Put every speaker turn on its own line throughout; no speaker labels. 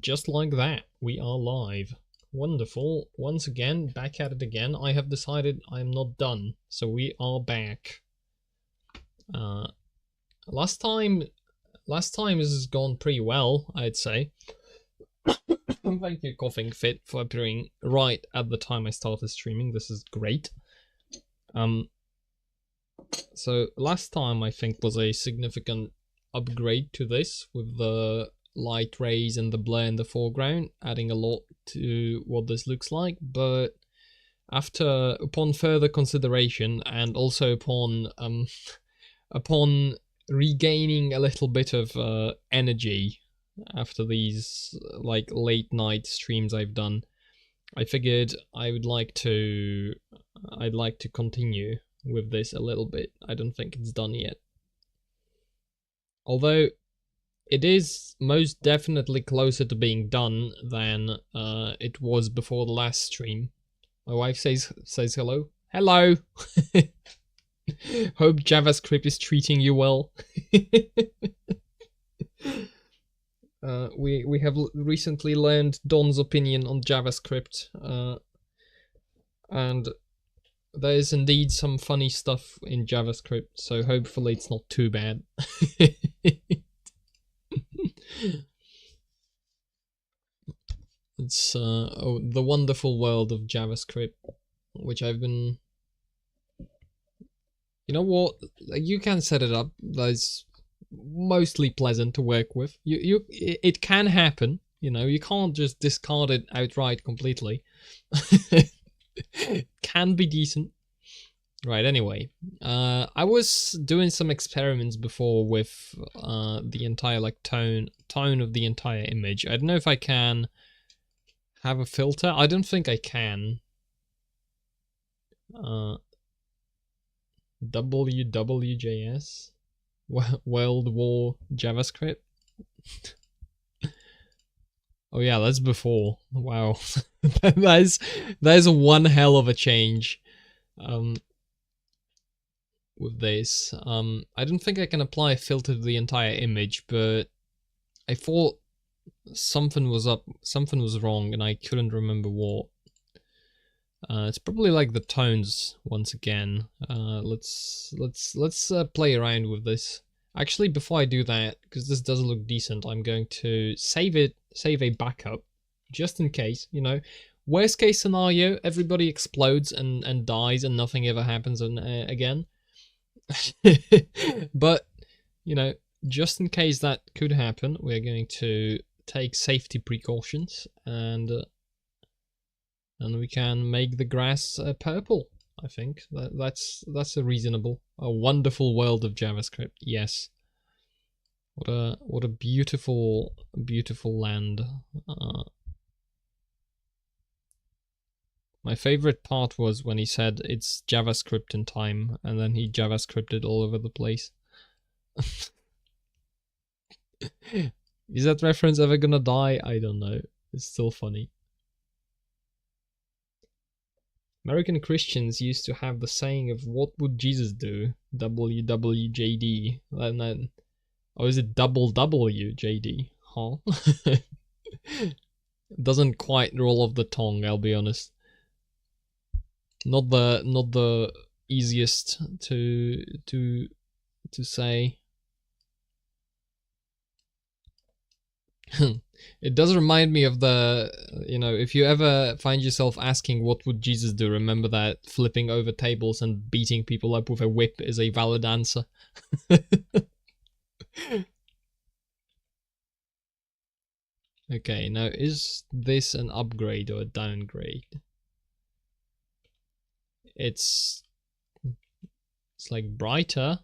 Just like that, we are live. Wonderful. Once again, back at it again. I have decided I'm not done, so we are back. Last time this has gone pretty well, I'd say. Thank you, Coughing Fit, for appearing right at the time I started streaming. This is great. So last time I think was a significant upgrade to this, with the light rays and the blur in the foreground, adding a lot to what this looks like. But upon further consideration, and also upon regaining a little bit of energy after these like late night streams I've done, I figured I'd like to continue with this a little bit. I don't think it's done yet. Although it is most definitely closer to being done than it was before the last stream. My wife says hello. Hello! Hope JavaScript is treating you well. We have recently learned Don's opinion on JavaScript, and there is indeed some funny stuff in JavaScript, so hopefully it's not too bad. It's the wonderful world of JavaScript, which I've been... You know what? You can set it up. That's mostly pleasant to work with. It can happen. You know, you can't just discard it outright completely. Can be decent. Right, anyway. I was doing some experiments before with the entire like tone of the entire image. I don't know if I can have a filter. I don't think I can. WWJS? World War JavaScript? Oh yeah, that's before. Wow. That is one hell of a change. With this. I don't think I can apply a filter to the entire image, but I thought something was wrong, and I couldn't remember what. It's probably like the tones once again. Let's play around with this. Actually, before I do that, because this does look decent, I'm going to save a backup, just in case, you know. Worst case scenario, everybody explodes and dies and nothing ever happens again. But, you know, just in case that could happen, we're going to take safety precautions, and we can make the grass purple. I think that's a wonderful world of JavaScript. Yes, what a beautiful land. My favorite part was when he said it's JavaScript in time, and then he JavaScripted all over the place. Is that reference ever gonna die? I don't know. It's still funny. American Christians used to have the saying of "What would Jesus do?" WWJD. And then, or is it double WJD? Huh? Doesn't quite roll off the tongue, I'll be honest. Not the easiest to say. It does remind me of the, you know, if you ever find yourself asking what would Jesus do, remember that flipping over tables and beating people up with a whip is a valid answer. Okay, now is this an upgrade or a downgrade? It's like brighter.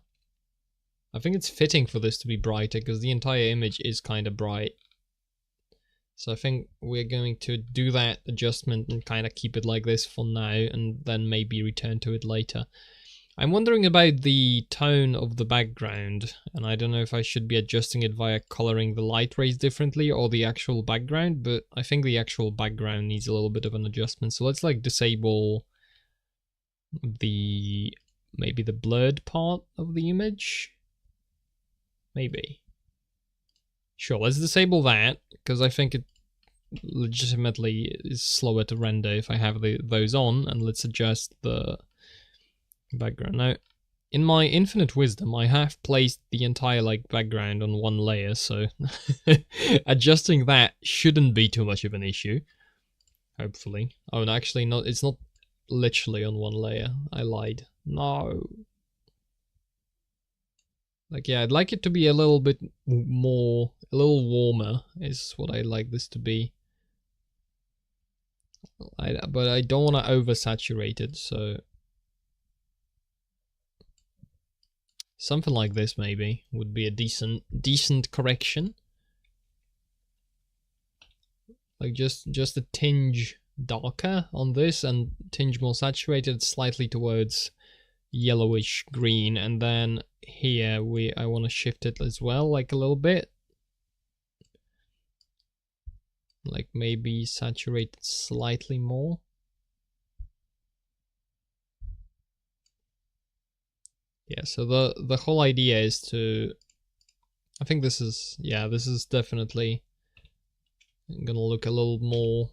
I think it's fitting for this to be brighter because the entire image is kind of bright. So I think we're going to do that adjustment and kind of keep it like this for now, and then maybe return to it later. I'm wondering about the tone of the background, and I don't know if I should be adjusting it via coloring the light rays differently or the actual background, but I think the actual background needs a little bit of an adjustment. So let's like disable maybe the blurred part of the image. Maybe. Sure, let's disable that, because I think it legitimately is slower to render if I have those on, and let's adjust the background. Now, in my infinite wisdom, I have placed the entire like background on one layer, so adjusting that shouldn't be too much of an issue. Hopefully. Oh, and actually, not. It's not literally on one layer. I lied. No. Like, yeah, I'd like it to be a little bit more, a little warmer is what I'd like this to be. But I don't want to oversaturate it, so something like this maybe would be a decent correction. Like just a tinge darker on this and tinge more saturated slightly towards yellowish green, and then here I want to shift it as well, like a little bit. Like maybe saturate it slightly more. Yeah, so the whole idea is to, I think this is, yeah, this is definitely gonna look a little more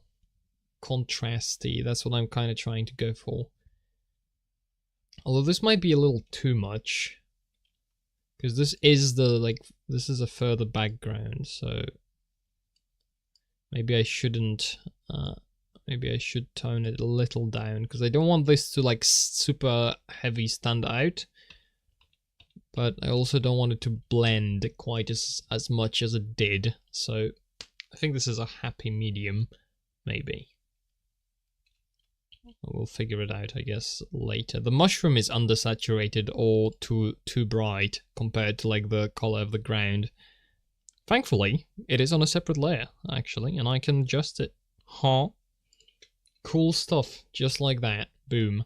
contrasty. That's what I'm kind of trying to go for. Although this might be a little too much, because this is this is a further background, so maybe I shouldn't, maybe I should tone it a little down, because I don't want this to like super heavy stand out, but I also don't want it to blend quite as much as it did, so I think this is a happy medium, maybe. We'll figure it out, I guess, later. The mushroom is undersaturated or too bright compared to like the color of the ground. Thankfully, it is on a separate layer, actually, and I can adjust it. Huh? Cool stuff, just like that. Boom.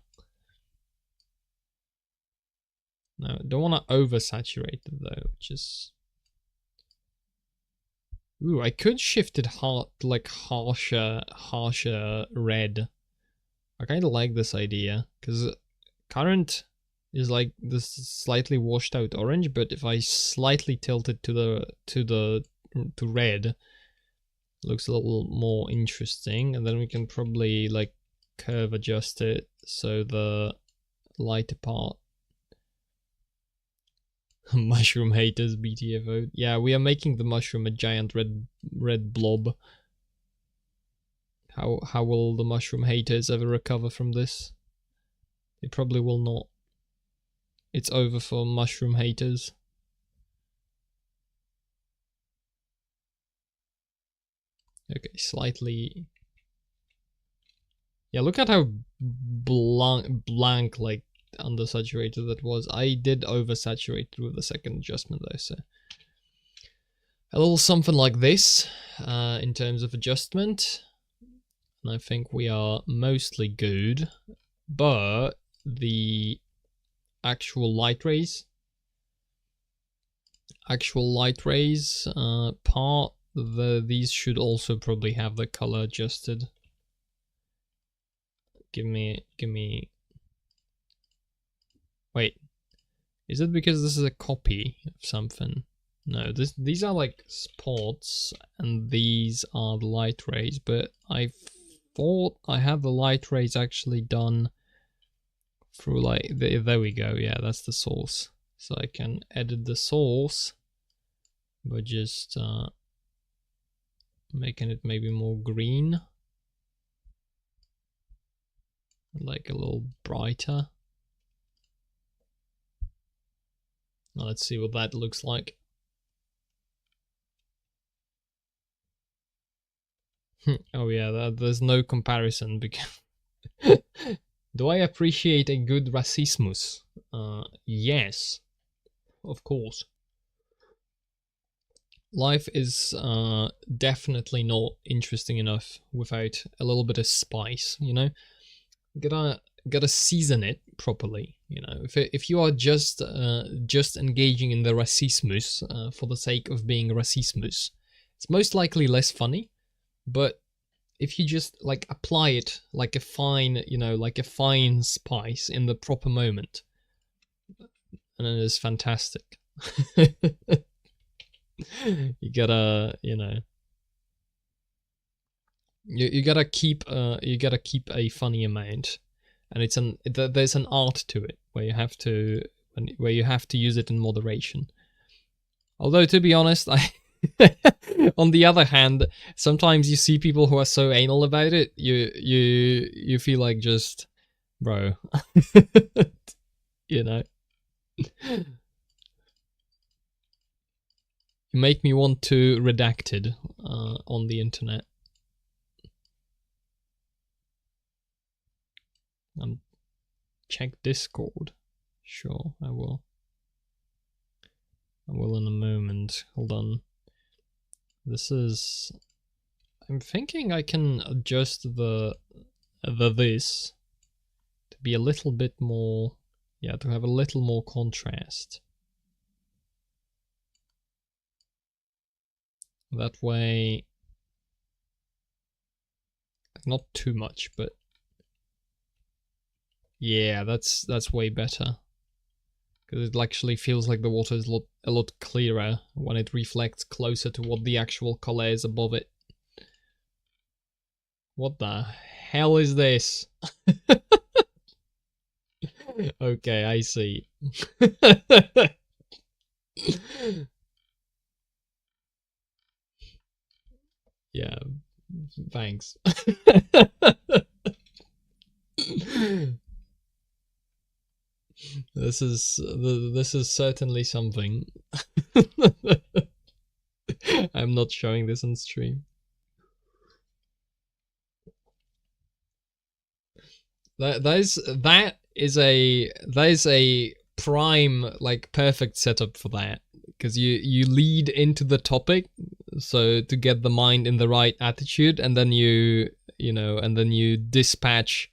Now, I don't want to oversaturate it though, which is... Ooh, I could shift it harsher red. I kind of like this idea, because current is like this slightly washed out orange, but if I slightly tilt it to red, it looks a little more interesting, and then we can probably like curve adjust it so the lighter part. Mushroom haters BTFO. Yeah, we are making the mushroom a giant red blob. How will the mushroom haters ever recover from this? They probably will not. It's over for mushroom haters. Okay, slightly. Yeah, look at how blank like undersaturated that was. I did oversaturate it with the second adjustment though, so a little something like this in terms of adjustment. And I think we are mostly good, but the actual light rays part, these should also probably have the color adjusted. Give me. Wait, is it because this is a copy of something? No, these are like spots, and these are the light rays, but I thought I had the light rays actually done through like, there we go, yeah, that's the source. So I can edit the source by just making it maybe more green. Like a little brighter. Now let's see what that looks like. Oh yeah, there's no comparison because... Do I appreciate a good racismus? Yes, of course. Life is definitely not interesting enough without a little bit of spice, you know? Gotta season it properly, you know? If you are just engaging in the racismus for the sake of being racismus, it's most likely less funny, but if you just like apply it like a fine, you know, like a fine spice in the proper moment, and it is fantastic. You gotta, you know, you gotta keep a funny amount, and there's an art to it where you have to use it in moderation. Although, to be honest, on the other hand, sometimes you see people who are so anal about it, you feel like just, bro, you know. You make me want to redacted on the internet. Check Discord. Sure, I will. I will in a moment. Hold on. This is... I'm thinking I can adjust the this to be a little bit more... Yeah, to have a little more contrast. That way... Not too much, but... Yeah, that's way better. Because it actually feels like the water is a lot clearer when it reflects closer to what the actual color is above it. What the hell is this? Okay, I see. Yeah, thanks. This is certainly something. I'm not showing this on stream. That is a prime, like, perfect setup for that, because you lead into the topic, so to get the mind in the right attitude, and then you dispatch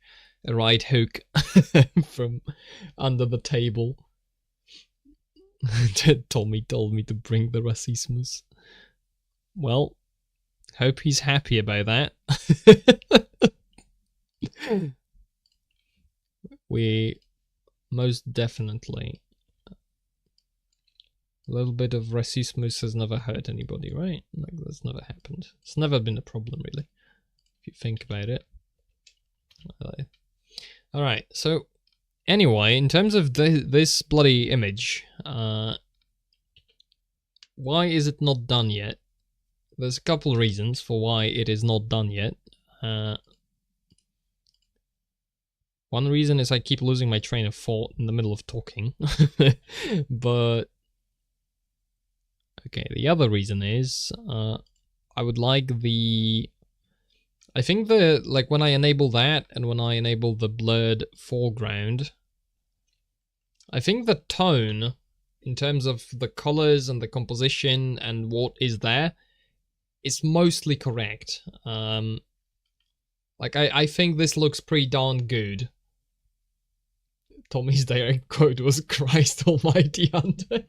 a right hook from under the table. Tommy told me to bring the racismus. Well, hope he's happy about that. We most definitely... A little bit of racismus has never hurt anybody, right? Like, that's never happened. It's never been a problem, really, if you think about it. Alright, so anyway, in terms of this bloody image, why is it not done yet? There's a couple reasons for why it is not done yet. One reason is I keep losing my train of thought in the middle of talking. But okay, the other reason is I would like the... I think when I enable that and when I enable the blurred foreground, I think the tone in terms of the colors and the composition and what is there is mostly correct. Like, I think this looks pretty darn good. Tommy's direct quote was "Christ Almighty Hunter."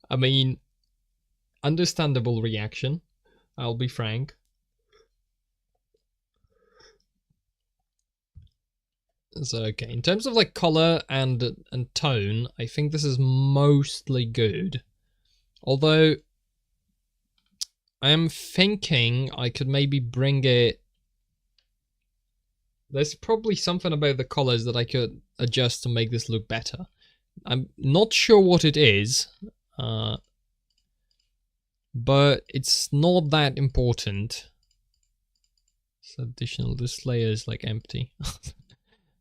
I mean, understandable reaction, I'll be frank. So, okay, in terms of like color and tone, I think this is mostly good. Although, I am thinking I could maybe bring it... There's probably something about the colors that I could adjust to make this look better. I'm not sure what it is, but it's not that important. So additional, this layer is like empty.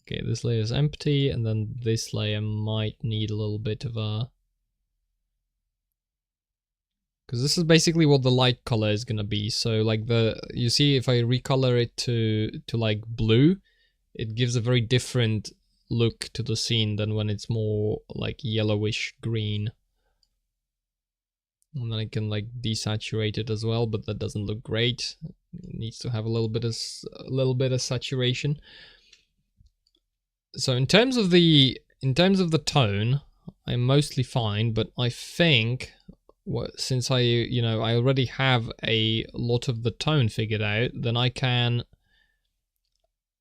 Okay, this layer is empty, and then this layer might need a little bit of a... Because this is basically what the light color is gonna be. So like you see, if I recolor it to like blue, it gives a very different look to the scene than when it's more like yellowish green. And then I can like desaturate it as well, but that doesn't look great. It needs to have a little bit of saturation. So in terms of the tone, I'm mostly fine, but I think since I already have a lot of the tone figured out, then I can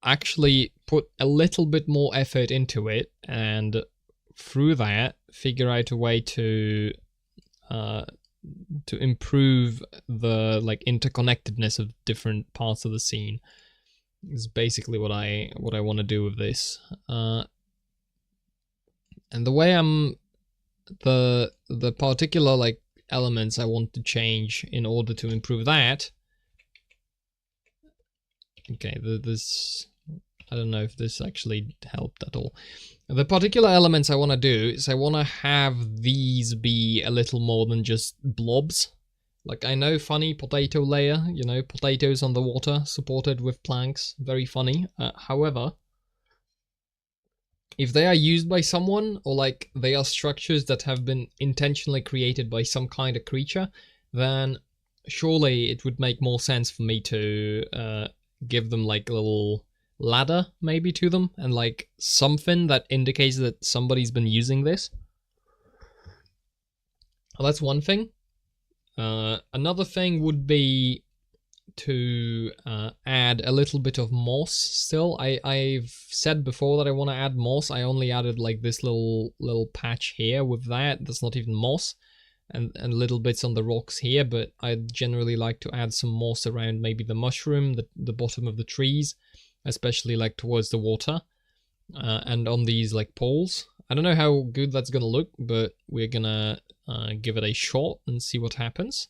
actually put a little bit more effort into it and through that, figure out a way to improve the like interconnectedness of different parts of the scene. Is basically what I want to do with this. And the way the particular like elements I want to change in order to improve that. Okay, this, I don't know if this actually helped at all. The particular elements I want to do is I want to have these be a little more than just blobs. Like, I know, funny potato layer, you know, potatoes on the water supported with planks, very funny. However, if they are used by someone, or like they are structures that have been intentionally created by some kind of creature, then surely it would make more sense for me to give them like a little ladder maybe to them, and like something that indicates that somebody's been using this. Well, that's one thing. Another thing would be to add a little bit of moss still. I've said before that I want to add moss. I only added like this little patch here with that. That's not even moss. And little bits on the rocks here, but I'd generally like to add some moss around maybe the mushroom, the bottom of the trees, especially like towards the water, and on these like poles. I don't know how good that's gonna look, but we're gonna give it a shot and see what happens.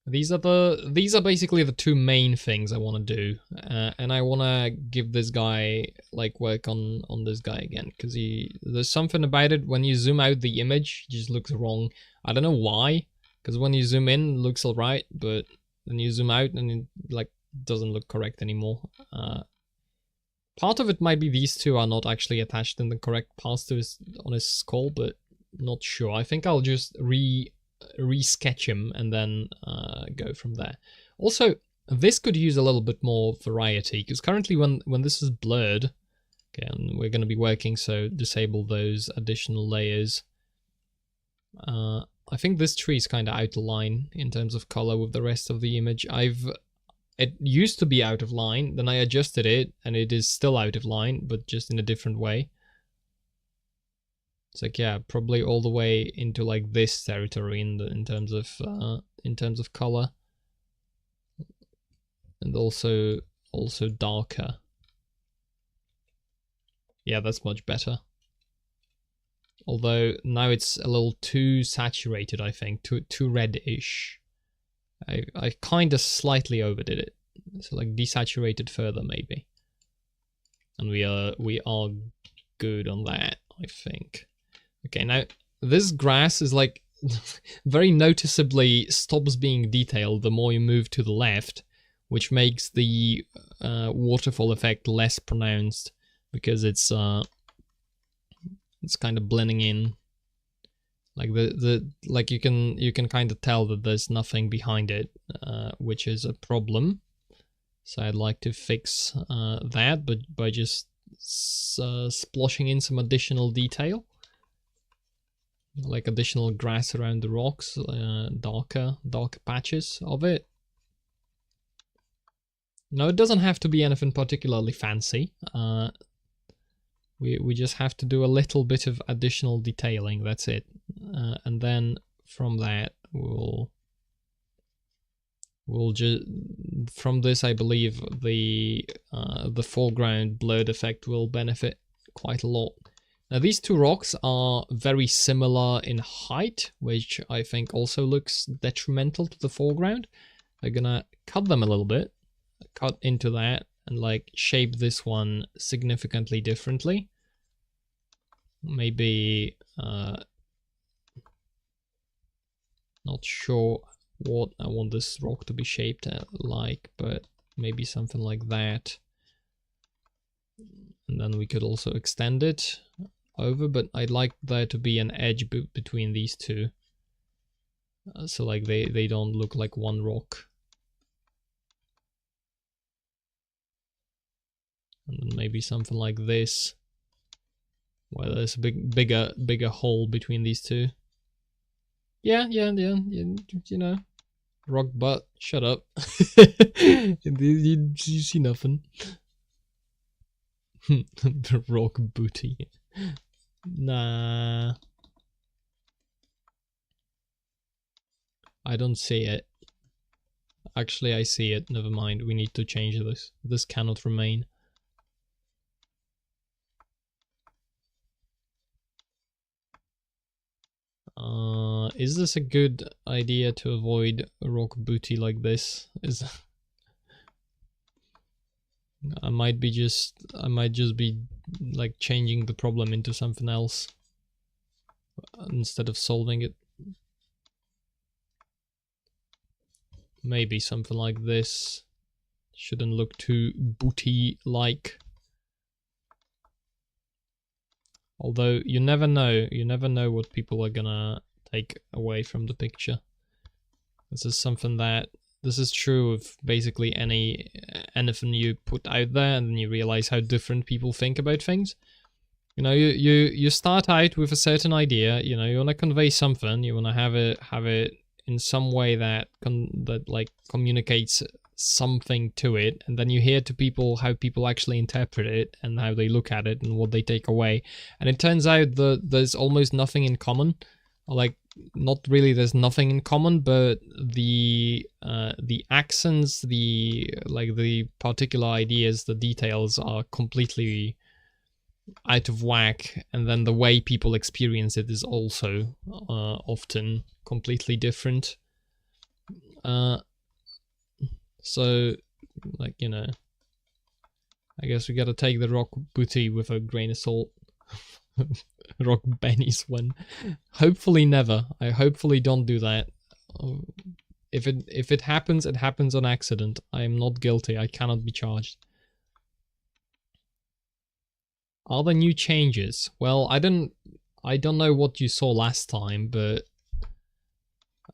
These are basically the two main things I want to do, and I want to give this guy like work on this guy again, because there's something about it when you zoom out the image, it just looks wrong. I don't know why, because when you zoom in it looks alright, but then you zoom out and it like doesn't look correct anymore. Part of it might be these two are not actually attached in the correct parts to on his skull, but not sure. I think I'll just re-sketch him and then go from there. Also, this could use a little bit more variety, because currently when this is blurred, okay, and we're going to be working, so disable those additional layers. I think this tree is kind of out of line in terms of color with the rest of the image. It used to be out of line, then I adjusted it, and it is still out of line, but just in a different way. It's like, yeah, probably all the way into like this territory in terms of color, and also darker. Yeah, that's much better. Although now it's a little too saturated, I think, too reddish. I kind of slightly overdid it, so like desaturated further maybe, and we are good on that, I think. Okay, now this grass is like very noticeably stops being detailed the more you move to the left, which makes the waterfall effect less pronounced, because it's kind of blending in. Like like you can kind of tell that there's nothing behind it, which is a problem. So I'd like to fix that, but by just sploshing in some additional detail, like additional grass around the rocks, darker patches of it. No, it doesn't have to be anything particularly fancy. We just have to do a little bit of additional detailing, that's it. And then from that we'll just, from this I believe the foreground blurred effect will benefit quite a lot. Now these two rocks are very similar in height, which I think also looks detrimental to the foreground. I'm gonna cut them a little bit, cut into that, and like shape this one significantly differently. Maybe not sure what I want this rock to be shaped like, but maybe something like that. And then we could also extend it over, but I'd like there to be an edge between these two, so like they don't look like one rock. And then maybe something like this, where there's a bigger hole between these two. Yeah, you know, rock butt, shut up. you see nothing. Rock booty. Nah. I don't see it. Actually, I see it. Never mind. We need to change this. This cannot remain. Is this a good idea to avoid a rock booty like this? I might just be like changing the problem into something else instead of solving it. Maybe something like this. Shouldn't look too booty-like. Although you never know what people are gonna take away from the picture. This is true of basically anything you put out there, and then you realize how different people think about things. You know, you start out with a certain idea. You know, you want to convey something. You want to have it in some way that like communicates something to it, and then you hear to people how people actually interpret it and how they look at it and what they take away. And it turns out that there's almost nothing in common. Like, not really there's nothing in common, but the accents, the particular ideas, the details are completely out of whack, and then the way people experience it is also often completely different. So, like, you know, I guess we gotta take the rock booty with a grain of salt. Rock bennies one. Hopefully never. I hopefully don't do that. If it happens, it happens on accident. I am not guilty. I cannot be charged. Are there new changes? Well, I don't know what you saw last time, but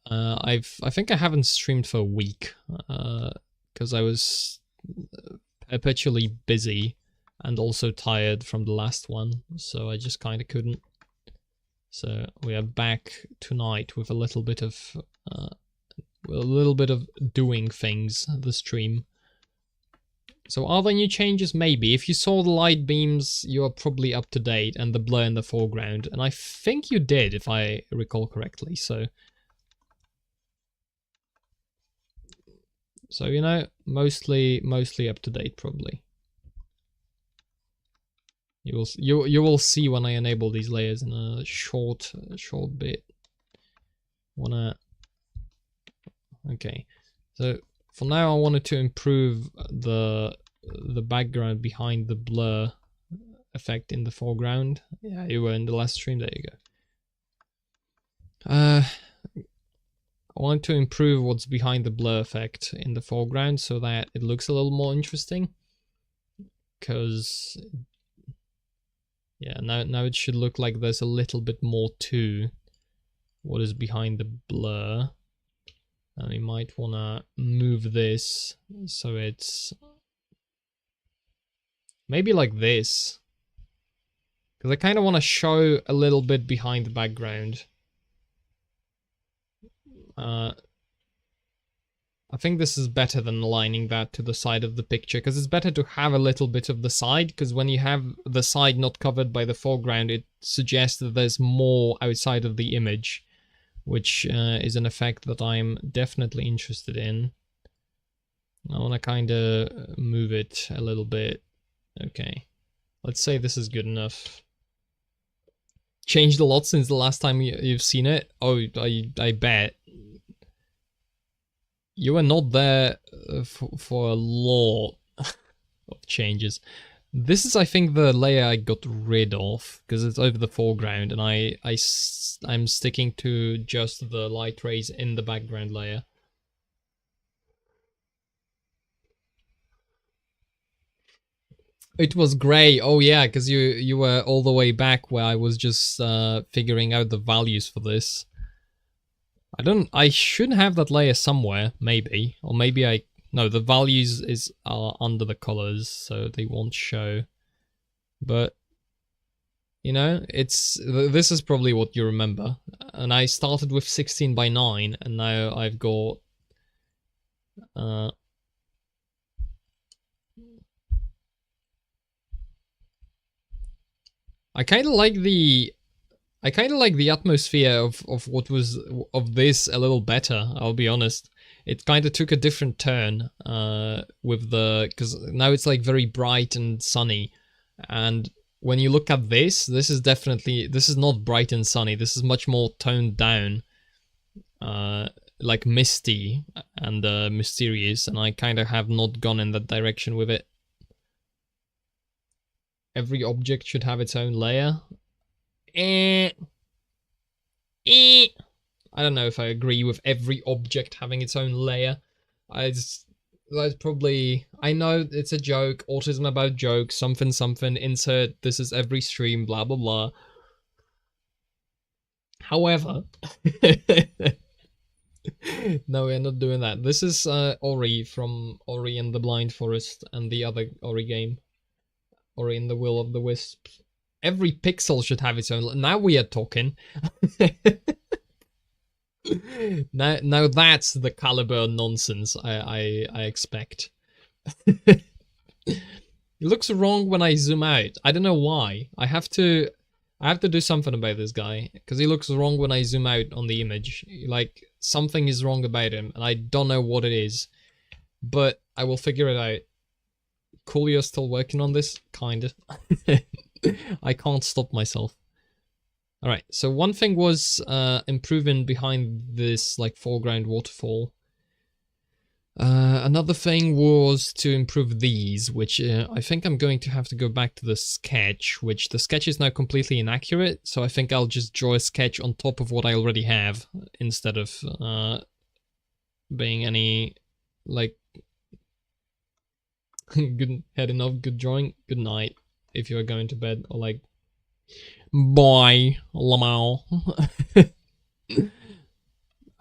I think I haven't streamed for a week because I was perpetually busy and also tired from the last one, so I just kind of couldn't. So we are back tonight with a little bit of doing things. The stream. So are there new changes? Maybe. If you saw the light beams, you are probably up to date, and the blur in the foreground, and I think you did, if I recall correctly. So you know, mostly up to date probably. You will see when I enable these layers in a short bit. Okay, so for now I wanted to improve the background behind the blur effect in the foreground. Yeah, you were in the last stream. There you go. I want to improve what's behind the blur effect in the foreground so that it looks a little more interesting. Because yeah, now it should look like there's a little bit more to what is behind the blur. And we might want to move this so it's maybe like this. Because I kind of want to show a little bit behind the background. I think this is better than aligning that to the side of the picture, because it's better to have a little bit of the side, because when you have the side not covered by the foreground, it suggests that there's more outside of the image, which is an effect that I'm definitely interested in. I want to kind of move it a little bit. Okay, let's say this is good enough. Changed a lot since the last time you've seen it? Oh, I bet. You were not there for a lot of changes. This is, I think, the layer I got rid of, because it's over the foreground, and I'm sticking to just the light rays in the background layer. It was grey. Oh yeah, because you were all the way back where I was just figuring out the values for this. I should have that layer somewhere, maybe. Or maybe no, the values are under the colors, so they won't show. But, you know, this is probably what you remember. And I started with 16 by 9, and now I've got... I kind of like the atmosphere of what was of this a little better. I'll be honest. It kind of took a different turn with the, because now it's like very bright and sunny, and when you look at this is definitely, this is not bright and sunny. This is much more toned down, like misty and mysterious, and I kind of have not gone in that direction with it. Every object should have its own layer. I don't know if I agree with every object having its own layer. That's probably, I know it's a joke, autism about jokes, something something, insert this is every stream, blah blah blah. However, no, we're not doing that. This is Ori from Ori and the Blind Forest and the other Ori game, Ori and the Will of the Wisps. Every pixel should have its own. Now we are talking. now that's the caliber nonsense I expect. It looks wrong when I zoom out. I don't know why. I have to do something about this guy, because he looks wrong when I zoom out on the image. Like, something is wrong about him, and I don't know what it is. But I will figure it out. Cool, you're still working on this? Kinda. I can't stop myself. Alright, so one thing was improving behind this like foreground waterfall. Another thing was to improve these, which I think I'm going to have to go back to the sketch, which the sketch is now completely inaccurate, so I think I'll just draw a sketch on top of what I already have, instead of being any, like, good heading off, good drawing, good night, if you are going to bed, or like, bye, Lamau.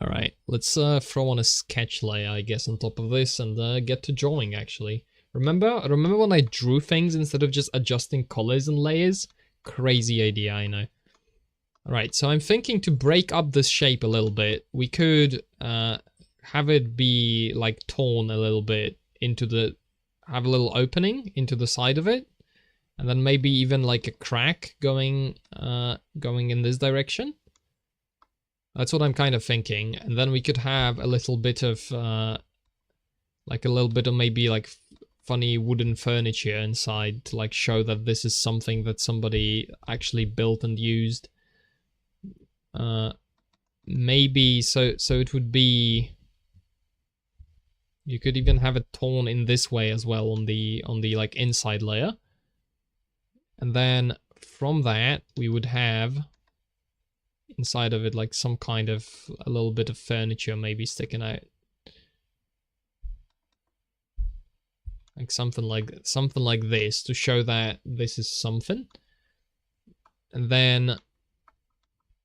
Alright, let's throw on a sketch layer, I guess, on top of this, and get to drawing, actually. Remember when I drew things instead of just adjusting colors and layers? Crazy idea, I know. Alright, so I'm thinking to break up this shape a little bit. We could have it be, like, torn a little bit into the... have a little opening into the side of it. And then maybe even, like, a crack going in this direction. That's what I'm kind of thinking. And then we could have a little bit of, like a little bit of maybe like funny wooden furniture inside to like show that this is something that somebody actually built and used. Maybe, so it would be, you could even have it torn in this way as well on the like inside layer. And then from that, we would have inside of it like some kind of a little bit of furniture maybe sticking out, like something like this to show that this is something. And then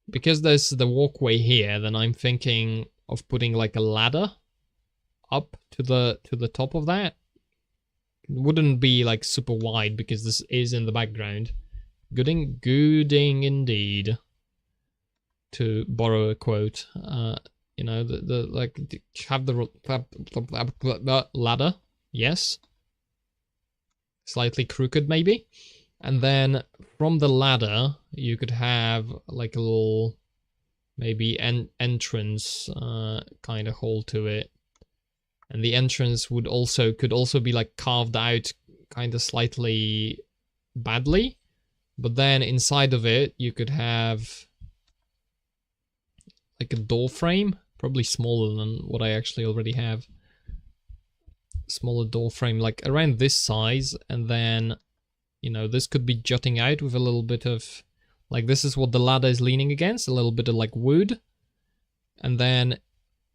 because there's the walkway here, then I'm thinking of putting like a ladder up to the top of that. It wouldn't be like super wide because this is in the background. Gooding indeed, to borrow a quote. You know, the like have the ladder, yes, slightly crooked maybe, and then from the ladder you could have like a little maybe entrance kind of hole to it, and the entrance could also be like carved out kind of slightly badly, but then inside of it you could have like a door frame, probably smaller than what I actually already have. Smaller door frame, like around this size, and then, you know, this could be jutting out with a little bit of, like this is what the ladder is leaning against, a little bit of like wood. And then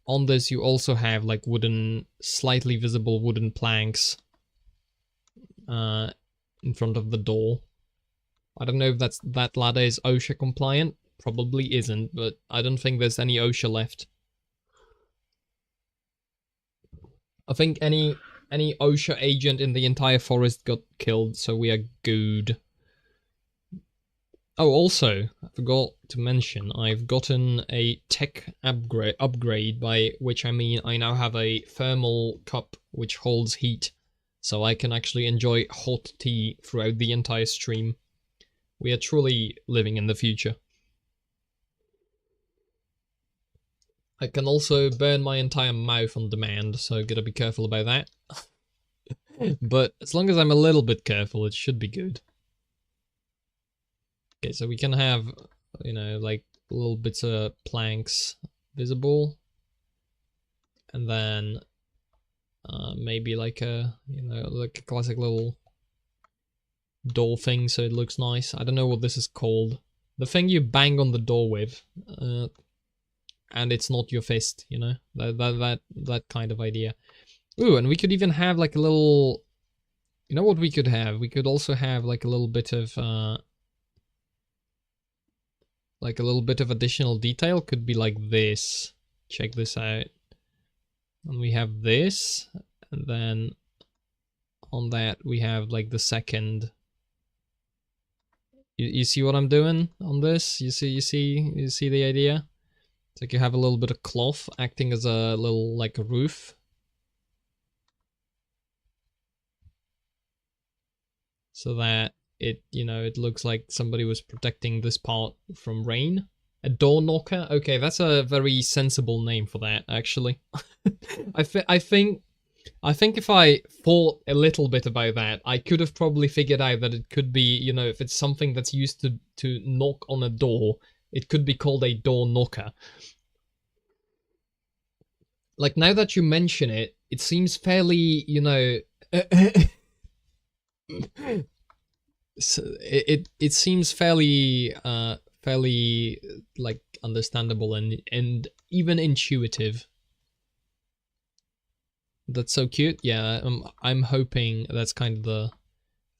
on this you also have like wooden, slightly visible wooden planks in front of the door. I don't know if that ladder is OSHA compliant. Probably isn't, but I don't think there's any OSHA left. I think any OSHA agent in the entire forest got killed, so we are good. Oh, also, I forgot to mention, I've gotten a tech upgrade, by which I mean I now have a thermal cup which holds heat, so I can actually enjoy hot tea throughout the entire stream, We are truly living in the future. I can also burn my entire mouth on demand, so gotta be careful about that. But as long as I'm a little bit careful, it should be good. Okay, so we can have, you know, like little bits of planks visible. And then maybe like a, you know, like a classic little door thing so it looks nice. I don't know what this is called. The thing you bang on the door with. And it's not your fist, you know? That kind of idea. Ooh, and we could even have like a little... You know what we could have? We could also have like a little bit of... like a little bit of additional detail. Could be like this. Check this out. And we have this. And then on that we have like the second... You see what I'm doing on this? You see the idea? It's like you have a little bit of cloth acting as a little, like a roof. So that it, you know, it looks like somebody was protecting this part from rain. A door knocker? Okay, that's a very sensible name for that, actually. I think if I thought a little bit about that, I could have probably figured out that it could be, you know, if it's something that's used to knock on a door, it could be called a door knocker. Like, now that you mention it, it seems fairly, you know... so it seems fairly, like, understandable and even intuitive. That's so cute. Yeah, I'm hoping that's kind of the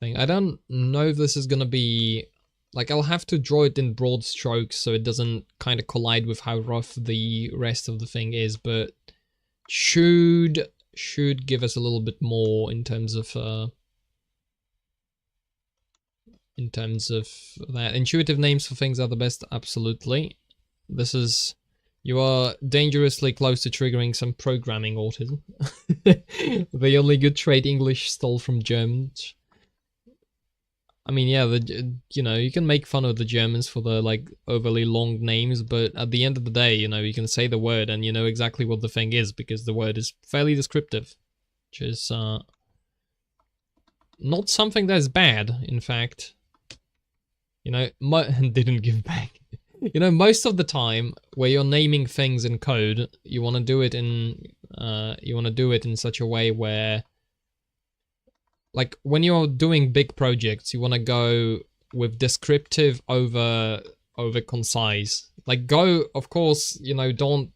thing. I don't know if this is gonna be... Like, I'll have to draw it in broad strokes so it doesn't kind of collide with how rough the rest of the thing is, but should give us a little bit more in terms of that. Intuitive names for things are the best, absolutely. This is... You are dangerously close to triggering some programming autism. The only good trait English stole from Germans. I mean, yeah, you know, you can make fun of the Germans for the, like, overly long names, but at the end of the day, you know, you can say the word and you know exactly what the thing is, because the word is fairly descriptive. Which is, not something that's bad, in fact. You know, didn't give back. You know, most of the time, where you're naming things in code, you want to do it in such a way where... Like, when you're doing big projects, you want to go with descriptive over concise. Like, go, of course, you know, don't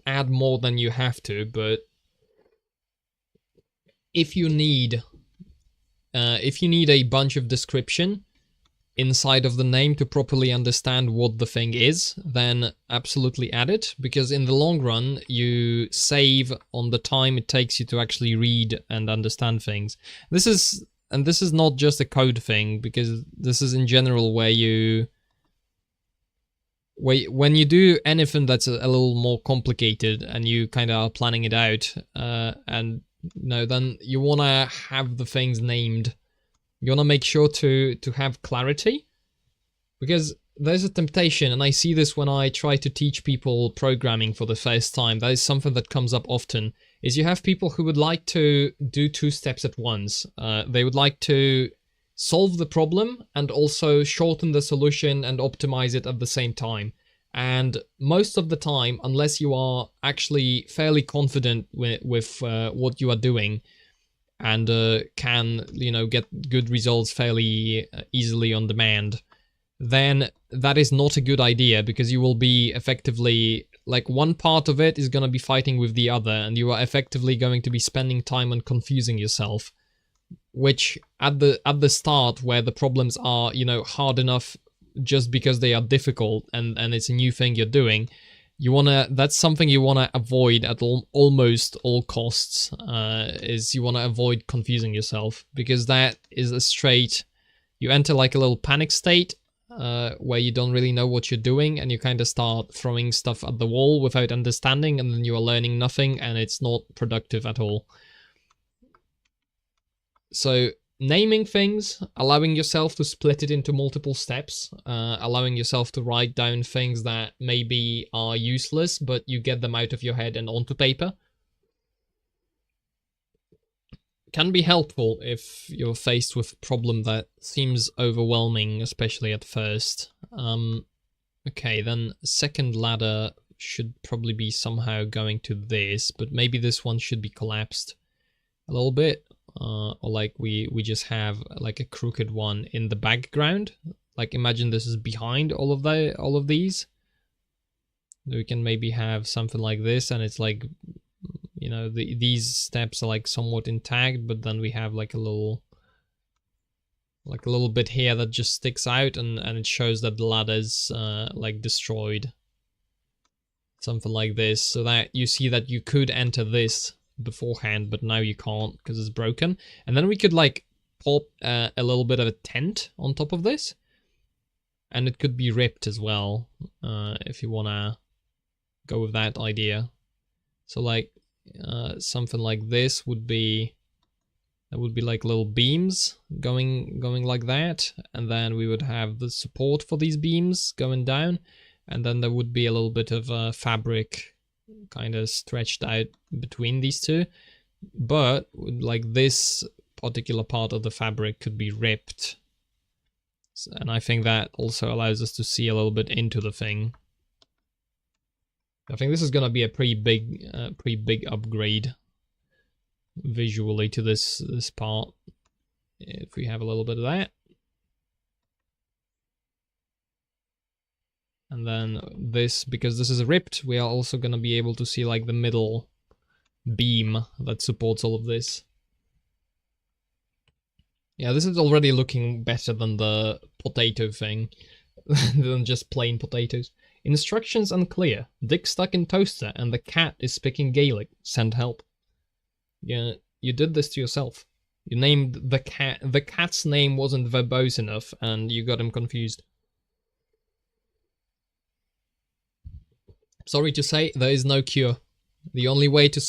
add more than you have to, but if you need a bunch of description inside of the name to properly understand what the thing is, then absolutely add it, because in the long run you save on the time it takes you to actually read and understand things. This is not just a code thing, because this is in general where when you do anything that's a little more complicated and you kind of are planning it out, and you know, then you want to have the things named. You want to make sure to have clarity, because there's a temptation, and I see this when I try to teach people programming for the first time. That is something that comes up often, is you have people who would like to do two steps at once. They would like to solve the problem and also shorten the solution and optimize it at the same time. And most of the time, unless you are actually fairly confident with what you are doing, and can, you know, get good results fairly easily on demand, then that is not a good idea, because you will be effectively, like, one part of it is going to be fighting with the other, and you are effectively going to be spending time on confusing yourself, which at the start, where the problems are, you know, hard enough just because they are difficult and it's a new thing you're doing, that's something you wanna avoid at almost all costs. Is you wanna avoid confusing yourself, because that is you enter like a little panic state, where you don't really know what you're doing, and you kind of start throwing stuff at the wall without understanding, and then you are learning nothing, and it's not productive at all. So naming things, allowing yourself to split it into multiple steps, allowing yourself to write down things that maybe are useless, but you get them out of your head and onto paper. Can be helpful if you're faced with a problem that seems overwhelming, especially at first. Okay, then second ladder should probably be somehow going to this, but maybe this one should be collapsed a little bit. Or like we just have like a crooked one in the background. Like imagine this is behind all of these. We can maybe have something like this, and it's like, you know, these steps are like somewhat intact, but then we have like a little bit here that just sticks out, and it shows that the ladder's like destroyed. Something like this, so that you see that you could enter this beforehand, but now you can't because it's broken. And then we could like pop a little bit of a tent on top of this, and it could be ripped as well, if you wanna go with that idea. So like something like this would be, that would be like little beams going like that, and then we would have the support for these beams going down, and then there would be a little bit of fabric kind of stretched out between these two, but like this particular part of the fabric could be ripped, and I think that also allows us to see a little bit into the thing. I think this is gonna be a pretty big upgrade visually to this part, if we have a little bit of that. And then this, because this is ripped, we are also going to be able to see like the middle beam that supports all of this. Yeah, this is already looking better than the potato thing, than just plain potatoes. Instructions unclear. Dick stuck in toaster and the cat is speaking Gaelic. Send help. Yeah, you did this to yourself. You named the cat. The cat's name wasn't verbose enough, and you got him confused. Sorry to say, there is no cure. The only way to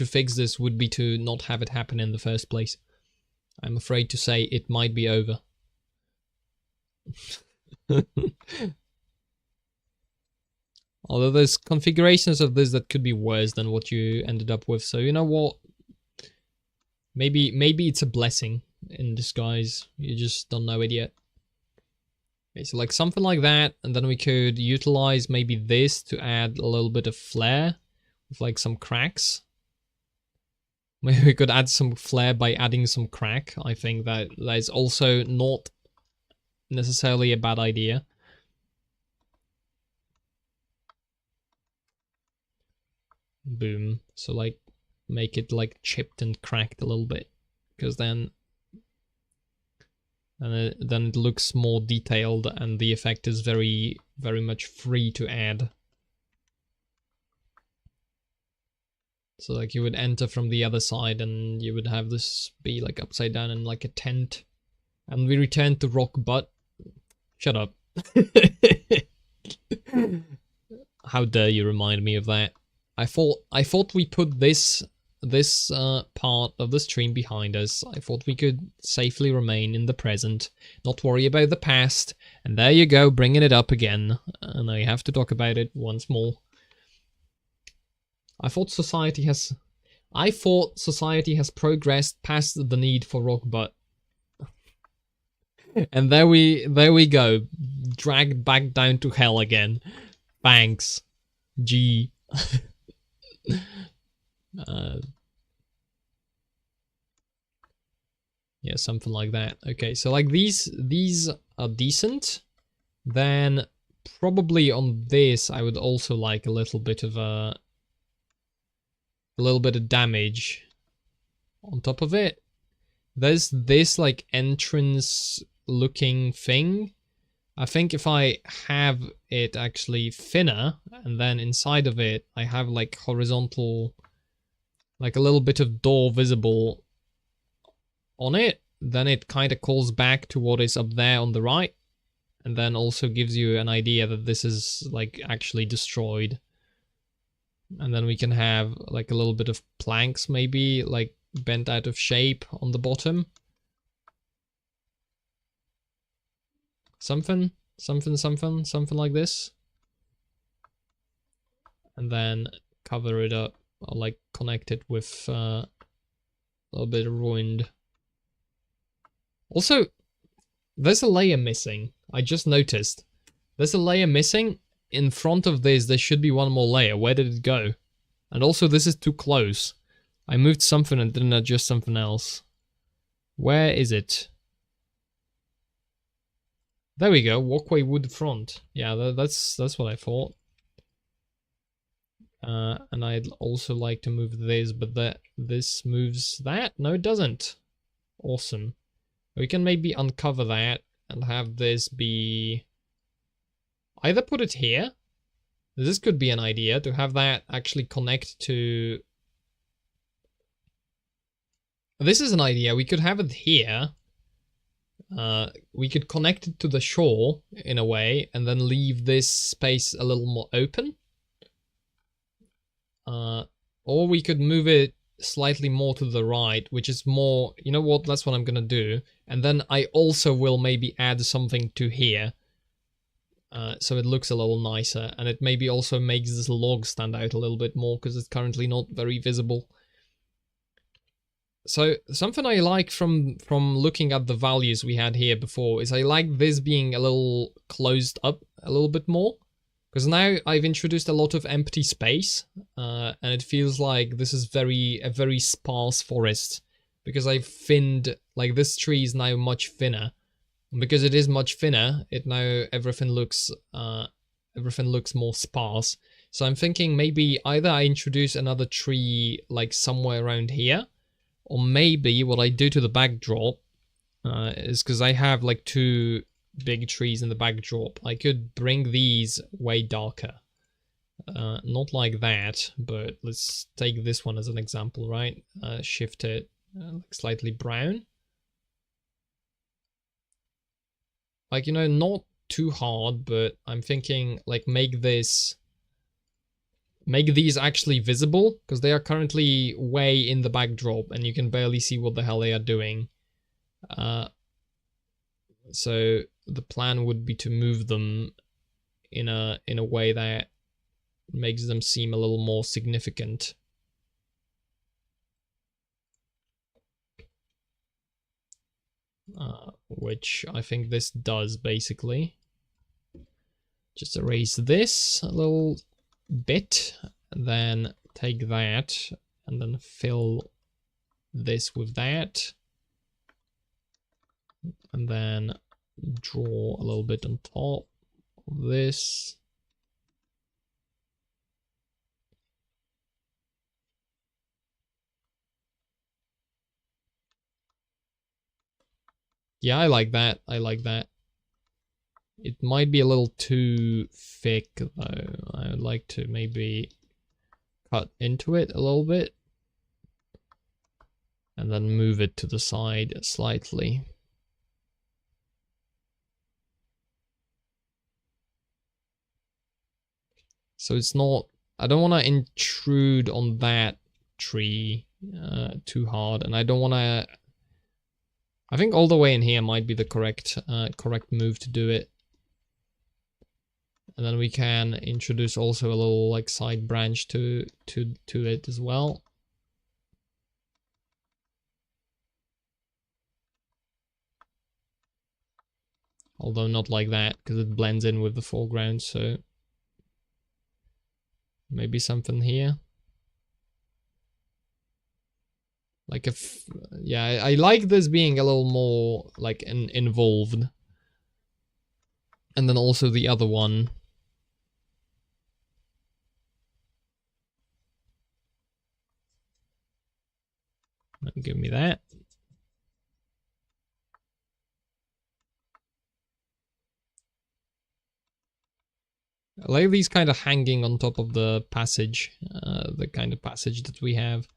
fix this would be to not have it happen in the first place. I'm afraid to say it might be over. Although there's configurations of this that could be worse than what you ended up with, so you know what? Maybe it's a blessing in disguise. You just don't know it yet. Okay, so like something like that, and then we could utilize maybe this to add a little bit of flair with like some cracks. Maybe we could add some flair by adding some crack. I think that is also not necessarily a bad idea. Boom. So like make it like chipped and cracked a little bit, because then it looks more detailed and the effect is very much free to add. So like you would enter from the other side and you would have this be like upside down and like a tent. And we return to rock butt. Shut up. How dare you remind me of that. I thought we put this part of the stream behind us. I thought we could safely remain in the present, not worry about the past, and there you go, bringing it up again. And I have to talk about it once more. I thought society has progressed past the need for rock butt. And there we go, dragged back down to hell again. Thanks. G. Yeah, something like that. Okay, so like these are decent. Then probably on this I would also like a little bit of damage on top of it. There's this like entrance looking thing. I think if I have it actually thinner, and then inside of it I have like horizontal, like a little bit of door visible on it, then it kind of calls back to what is up there on the right, and then also gives you an idea that this is like actually destroyed. And then we can have like a little bit of planks maybe like bent out of shape on the bottom. Something like this. And then cover it up, or like connect it with a little bit ruined. Also, there's a layer missing. I just noticed. There's a layer missing. In front of this, there should be one more layer. Where did it go? And also, this is too close. I moved something and didn't adjust something else. Where is it? There we go. Walkway wood front. Yeah, that's what I thought. And I'd also like to move this, but this moves that? No, it doesn't. Awesome. We can maybe uncover that and have this be... Either put it here. This could be an idea, to have that actually connect to... This is an idea. We could have it here. We could connect it to the shore in a way, and then leave this space a little more open. Or we could move it slightly more to the right, which is more... You know what? That's what I'm gonna do. And then I also will maybe add something to here. So it looks a little nicer, and it maybe also makes this log stand out a little bit more, because it's currently not very visible. So something I like from looking at the values we had here before is I like this being a little closed up a little bit more, because now I've introduced a lot of empty space, and it feels like this is a very sparse forest, because I've thinned, like this tree is now much thinner. Because it is much thinner, everything looks more sparse. So I'm thinking maybe either I introduce another tree like somewhere around here, or maybe what I do to the backdrop is, because I have like 2 big trees in the backdrop, I could bring these way darker. Not like that, but let's take this one as an example, right? Shift it like slightly brown. Like, you know, not too hard, but I'm thinking, like, make these actually visible, because they are currently way in the backdrop, and you can barely see what the hell they are doing. So the plan would be to move them in a way that makes them seem a little more significant. Which I think this does, basically. Just erase this a little bit, and then take that, and then fill this with that, and then draw a little bit on top of this. Yeah, I like that. I like that. It might be a little too thick, though. I would like to maybe cut into it a little bit, and then move it to the side slightly. So it's not... I don't want to intrude on that tree too hard, and I don't want to... I think all the way in here might be the correct move to do it. And then we can introduce also a little like side branch to it as well. Although not like that, because it blends in with the foreground, so maybe something here. Like if, yeah, I like this being a little more like involved. And then also the other one. Give me that. I like these kind of hanging on top of the passage, the kind of passage that we have.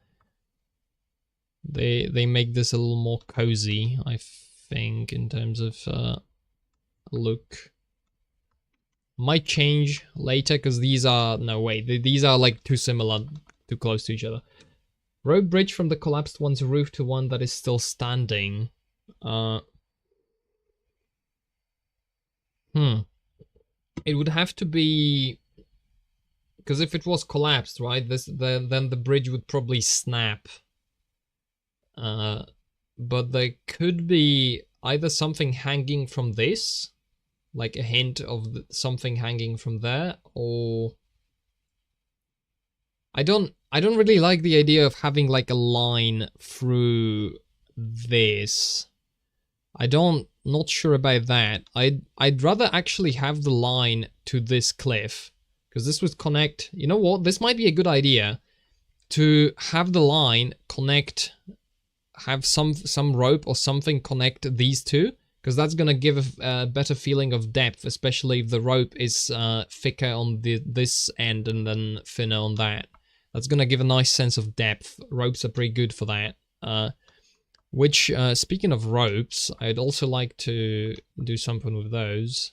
They make this a little more cozy, I think, in terms of look. Might change later, because these are... No, wait, these are like too similar, too close to each other. Rope bridge from the collapsed one's roof to one that is still standing. It would have to be... Because if it was collapsed, right, then the bridge would probably snap. But there could be either something hanging from this, like a hint of something hanging from there, or... I don't really like the idea of having like a line through this. Not sure about that. I'd rather actually have the line to this cliff, because this would connect. You know what? This might be a good idea to have the line connect, have some rope or something connect these two, because that's gonna give a better feeling of depth, especially if the rope is thicker on this end and then thinner on that. That's gonna give a nice sense of depth. Ropes are pretty good for that. Which, speaking of ropes, I'd also like to do something with those.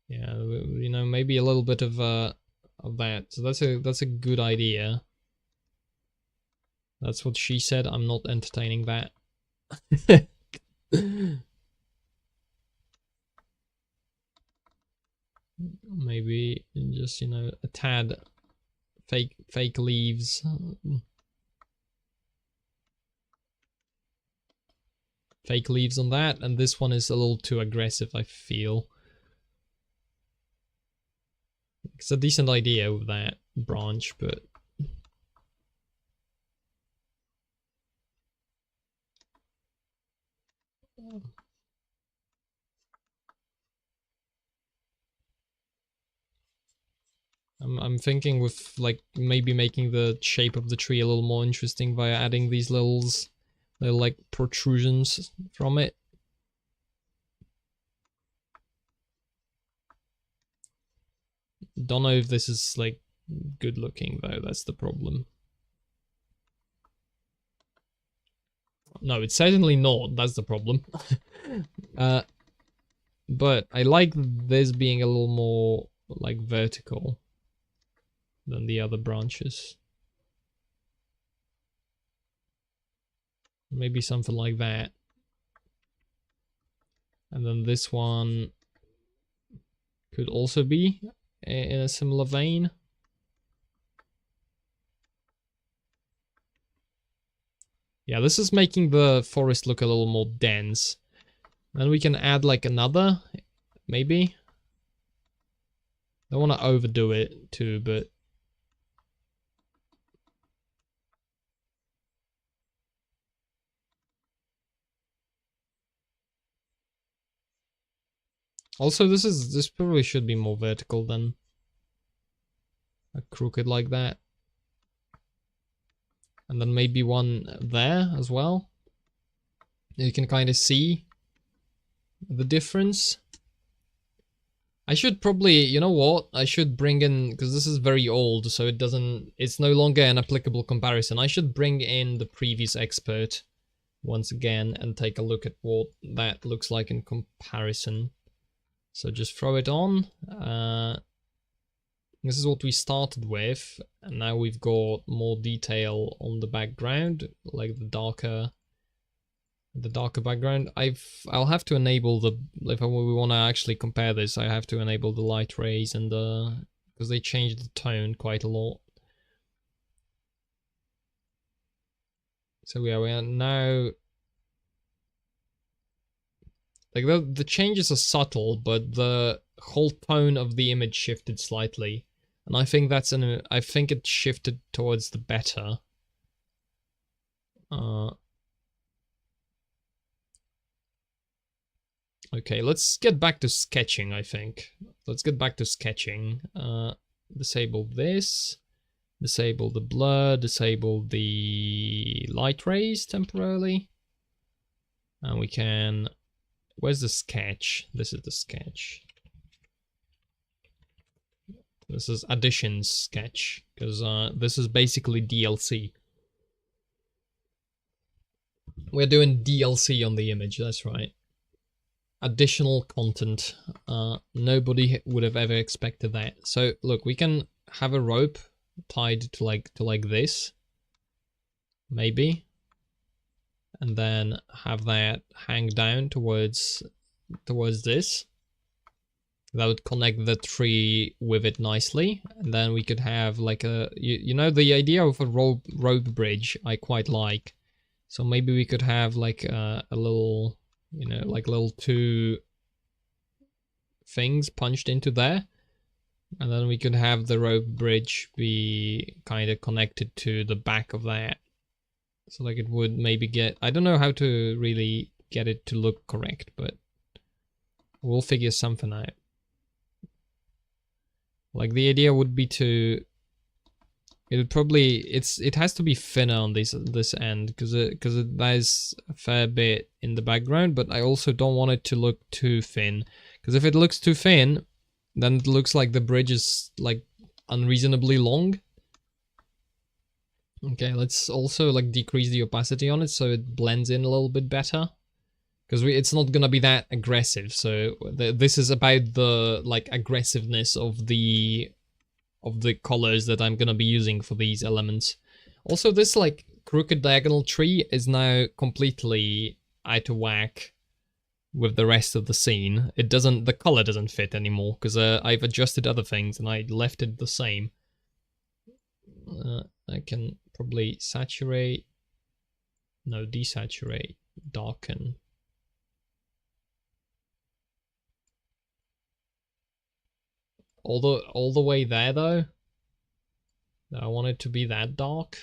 Yeah, you know, maybe a little bit of that. So that's a good idea. That's what she said. I'm not entertaining that. Maybe just, you know, a tad fake leaves. Fake leaves on that, and this one is a little too aggressive, I feel. It's a decent idea with that branch, but... I'm thinking with, like, maybe making the shape of the tree a little more interesting via adding these little like protrusions from it. Don't know if this is like good looking though, that's the problem. No, it's certainly not, that's the problem. But I like this being a little more like vertical than the other branches. Maybe something like that. And then this one could also be in a similar vein. Yeah, this is making the forest look a little more dense. Then we can add like another, maybe. Don't want to overdo it too, but... Also, this probably should be more vertical than a crooked like that. And then maybe one there as well. You can kind of see the difference. I should probably, you know what? I should bring in, because this is very old, so it's no longer an applicable comparison. I should bring in the previous expert once again and take a look at what that looks like in comparison. So just throw it on. This is what we started with, and now we've got more detail on the background, like the darker background. I'll have to enable the, if we want to actually compare this, I have to enable the light rays and because they changed the tone quite a lot. So we are now, like the changes are subtle, but the whole tone of the image shifted slightly, and I think I think it shifted towards the better. Okay, let's get back to sketching, I think. Let's get back to sketching. Disable this. Disable the blur. Disable the light rays temporarily. And we can... Where's the sketch? This is the sketch. This is additions sketch, because this is basically DLC. We're doing DLC on the image, that's right. additional content. Nobody would have ever expected that. So look, we can have a rope tied to like this, maybe, and then have that hang down towards this. That would connect the tree with it nicely, and then we could have like a you know, the idea of a rope bridge I quite like. So maybe we could have like a little, you know, like little two things punched into there, and then we could have the rope bridge be kind of connected to the back of that. So like it would maybe get, I don't know how to really get it to look correct, but we'll figure something out. Like the idea would be to, it would probably, it has to be thinner on this end, because there's a fair bit in the background, but I also don't want it to look too thin, because if it looks too thin, then it looks like the bridge is like unreasonably long. Okay, let's also like decrease the opacity on it so it blends in a little bit better, because it's not gonna be that aggressive. So this is about the like aggressiveness of the colors that I'm gonna be using for these elements. Also, this like crooked diagonal tree is now completely out of whack with the rest of the scene. It doesn't, the color doesn't fit anymore, because I've adjusted other things and I left it the same. I can probably saturate, no, desaturate, darken. All the way there though. I want it to be that dark.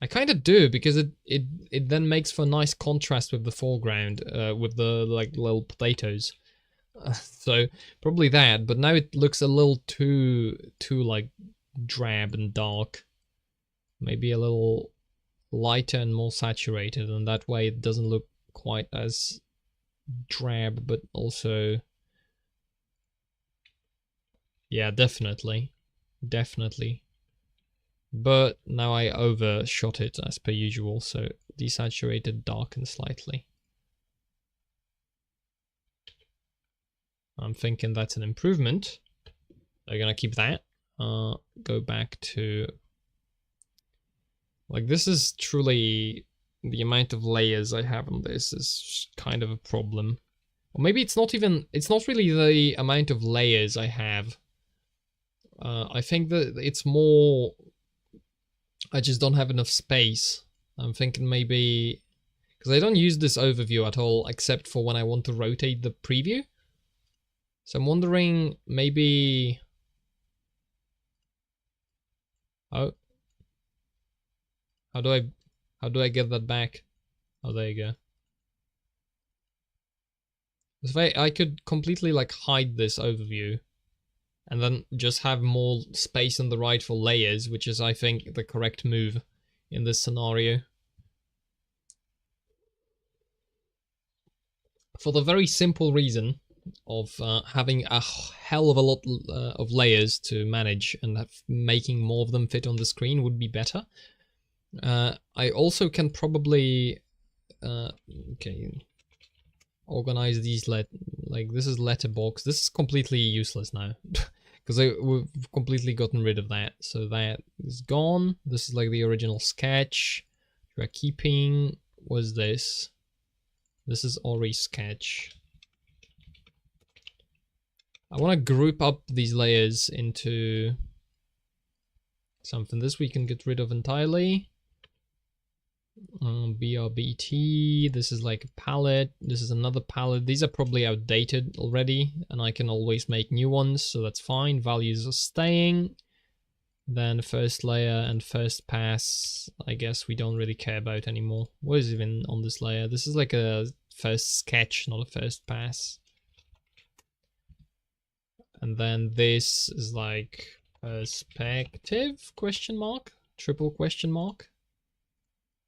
I kind of do, because it then makes for a nice contrast with the foreground, with the like little potatoes. So probably that, but now it looks a little too like drab and dark. Maybe a little lighter and more saturated, and that way it doesn't look quite as drab, but also, yeah, definitely. But now I overshot it as per usual, so desaturated, darken slightly. I'm thinking that's an improvement. I'm gonna keep that. Go back to, like, this is truly, the amount of layers I have on this is kind of a problem. Or maybe it's not really the amount of layers I have. I think that it's more, I just don't have enough space. I'm thinking maybe, because I don't use this overview at all, except for when I want to rotate the preview. So I'm wondering, maybe, how do I get that back? Oh, there you go. If I could completely like hide this overview, and then just have more space on the right for layers, which is, I think, the correct move in this scenario. For the very simple reason of having a hell of a lot of layers to manage, and making more of them fit on the screen would be better. I also can probably okay, organize these, like this is letterbox. This is completely useless now, because we've completely gotten rid of that. So that is gone. This is like the original sketch. We're keeping, was this? This is Ori sketch. I want to group up these layers into something. This we can get rid of entirely. BRBT, this is like a palette, this is another palette. These are probably outdated already, and I can always make new ones, so that's fine. Values are staying. Then first layer and first pass, I guess we don't really care about anymore. What is even on this layer? This is like a first sketch, not a first pass. And then this is like perspective, question mark, triple question mark.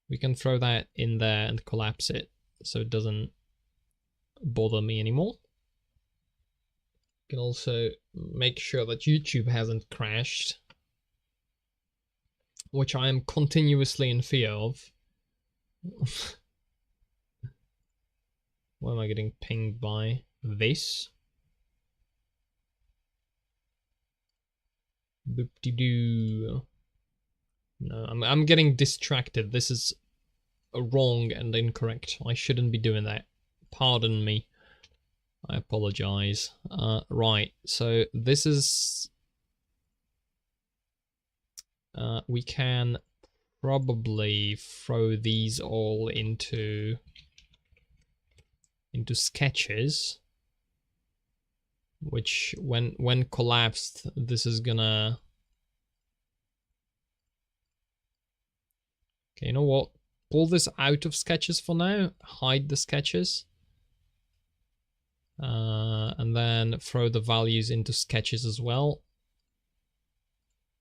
We can throw that in there and collapse it so it doesn't bother me anymore. You can also make sure that YouTube hasn't crashed, which I am continuously in fear of. What am I getting pinged by? This? Boop-de-doo. No, I'm getting distracted. This is wrong and incorrect. I shouldn't be doing that. Pardon me. I apologize. Right, so this is... we can probably throw these all into sketches, which when collapsed, this is gonna... Okay, you know what? Pull this out of sketches for now. Hide the sketches. And then throw the values into sketches as well.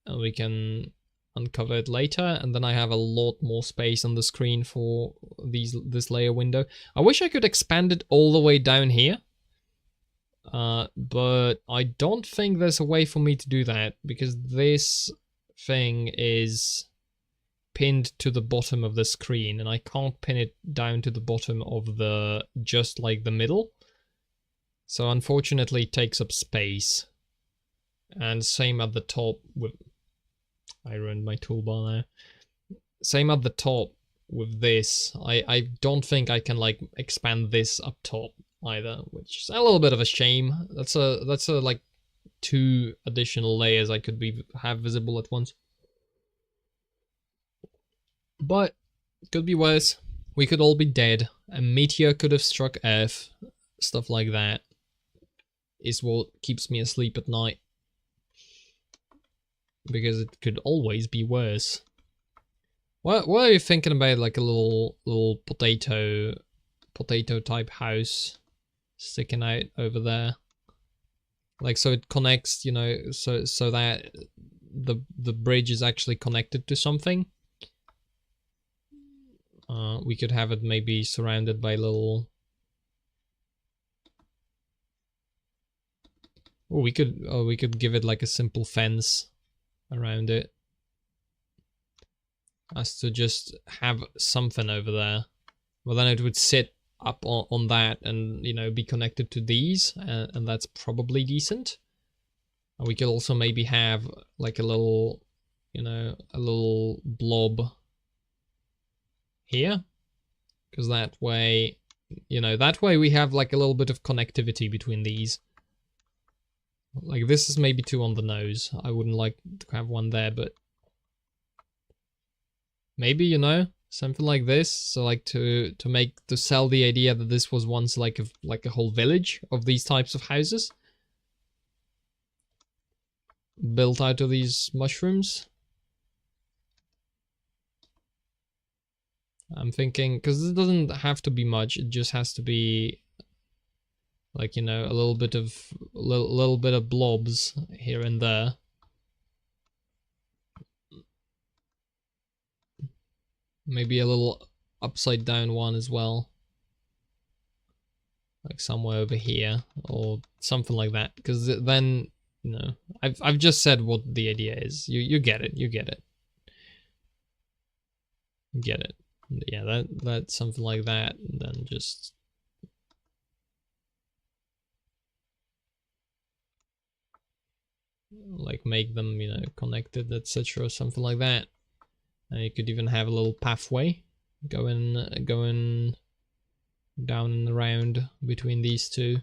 And we can uncover it later. And then I have a lot more space on the screen for this layer window. I wish I could expand it all the way down here. But I don't think there's a way for me to do that, because this thing is pinned to the bottom of the screen, and I can't pin it down to the bottom of the, just like the middle. So unfortunately it takes up space. And same at the top with... I ruined my toolbar now. Same at the top with this. I don't think I can like expand this up top either, which is a little bit of a shame. That's a like 2 additional layers I could have visible at once. But could be worse. We could all be dead. A meteor could have struck Earth. Stuff like that is what keeps me asleep at night. Because it could always be worse. What are you thinking about, like a little potato type house sticking out over there? Like, so it connects, you know, so that the bridge is actually connected to something. We could have it maybe surrounded by little... Oh, we could give it like a simple fence around it, as to just have something over there. Well, then it would sit up on that and, you know, be connected to these, and that's probably decent. And we could also maybe have like a little, you know, a little blob here, because that way, you know, that way we have like a little bit of connectivity between these. Like, this is maybe too on the nose. I wouldn't like to have one there, but maybe, you know, something like this. So like to sell the idea that this was once like a whole village of these types of houses built out of these mushrooms. I'm thinking, because it doesn't have to be much, it just has to be like, you know, a little bit of blobs here and there. Maybe a little upside down one as well. Like somewhere over here or something like that, because then, you know, I've just said what the idea is. You get it. You get it. Get it. Yeah, that's something like that, and then just like make them, you know, connected, etc., something like that. And you could even have a little pathway going down and around between these two,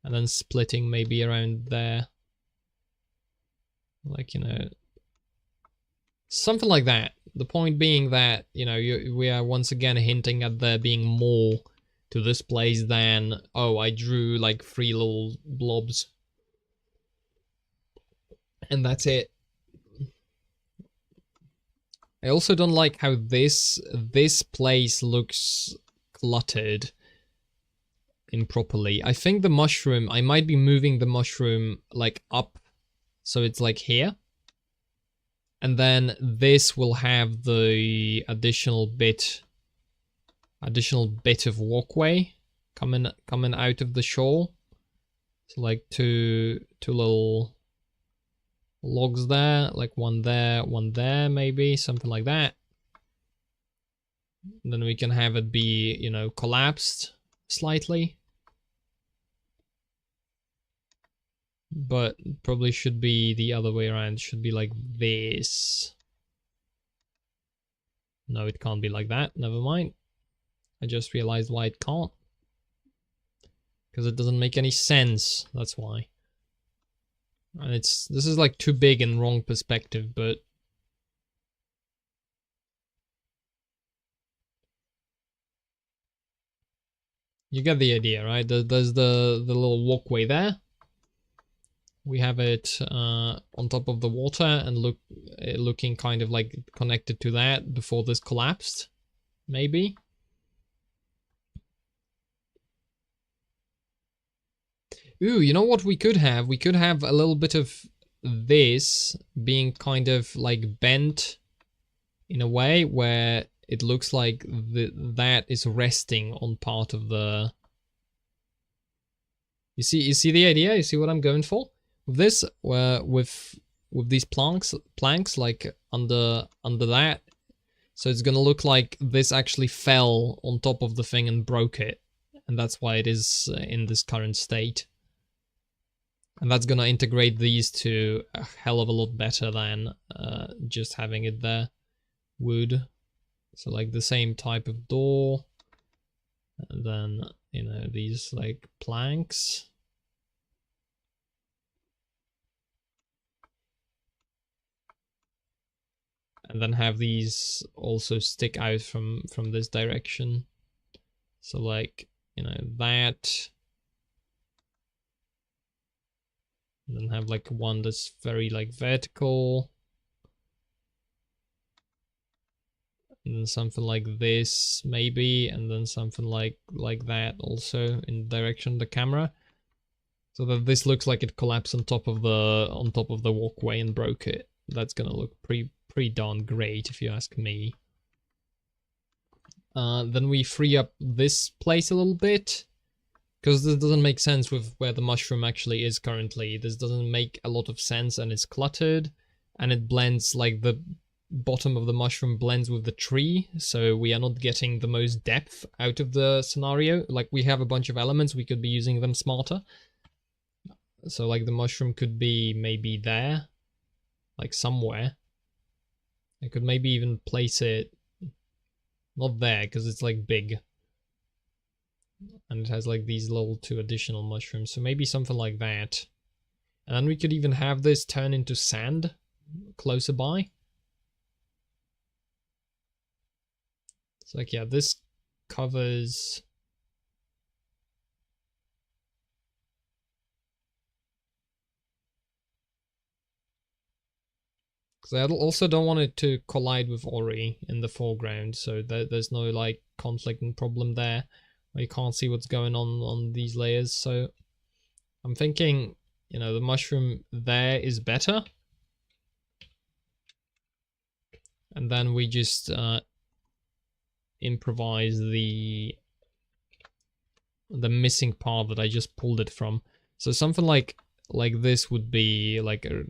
and then splitting maybe around there, like, you know, something like that. The point being that, you know, we are once again hinting at there being more to this place than, oh, I drew like 3 little blobs and that's it. I also don't like how this place looks cluttered improperly. I think the mushroom, I might be moving the mushroom like up, so it's like here. And then this will have the additional bit of walkway coming out of the shore. So like two little logs there, like one there, maybe, something like that. And then we can have it be, you know, collapsed slightly. But probably should be the other way around. It should be like this. No, it can't be like that. Never mind. I just realized why it can't. Because it doesn't make any sense. That's why. And this is like too big and wrong perspective, but you get the idea, right? There's the little walkway there. We have it on top of the water and looking kind of like connected to that before this collapsed, maybe. Ooh, you know what we could have? We could have a little bit of this being kind of like bent in a way where it looks like that is resting on part of the... You see the idea? You see what I'm going for? With this, with these planks like under that, so it's gonna look like this actually fell on top of the thing and broke it, and that's why it is in this current state. And that's gonna integrate these two a hell of a lot better than just having it there. Wood, so like the same type of door, and then you know these like planks. And then have these also stick out from this direction. So like, you know, that. And then have like one that's very like vertical. And then something like this maybe, and then something like that also in the direction of the camera. So that this looks like it collapsed on top of the walkway and broke it. That's gonna look pretty darn great if you ask me. Then we free up this place a little bit, because this doesn't make sense with where the mushroom actually is currently. This doesn't make a lot of sense, and it's cluttered, and it blends, like the bottom of the mushroom blends with the tree, so we are not getting the most depth out of the scenario. Like, we have a bunch of elements, we could be using them smarter. So like the mushroom could be maybe there, like somewhere. I could maybe even place it not there, because it's like big. And it has like these little 2 additional mushrooms, so maybe something like that. And then we could even have this turn into sand closer by. It's like, yeah, this covers... Because I also don't want it to collide with Ori in the foreground, so there's no like conflict and problem there, where you can't see what's going on these layers. So I'm thinking, you know, the mushroom there is better. And then we just improvise the missing part that I just pulled it from. So something like this would be like a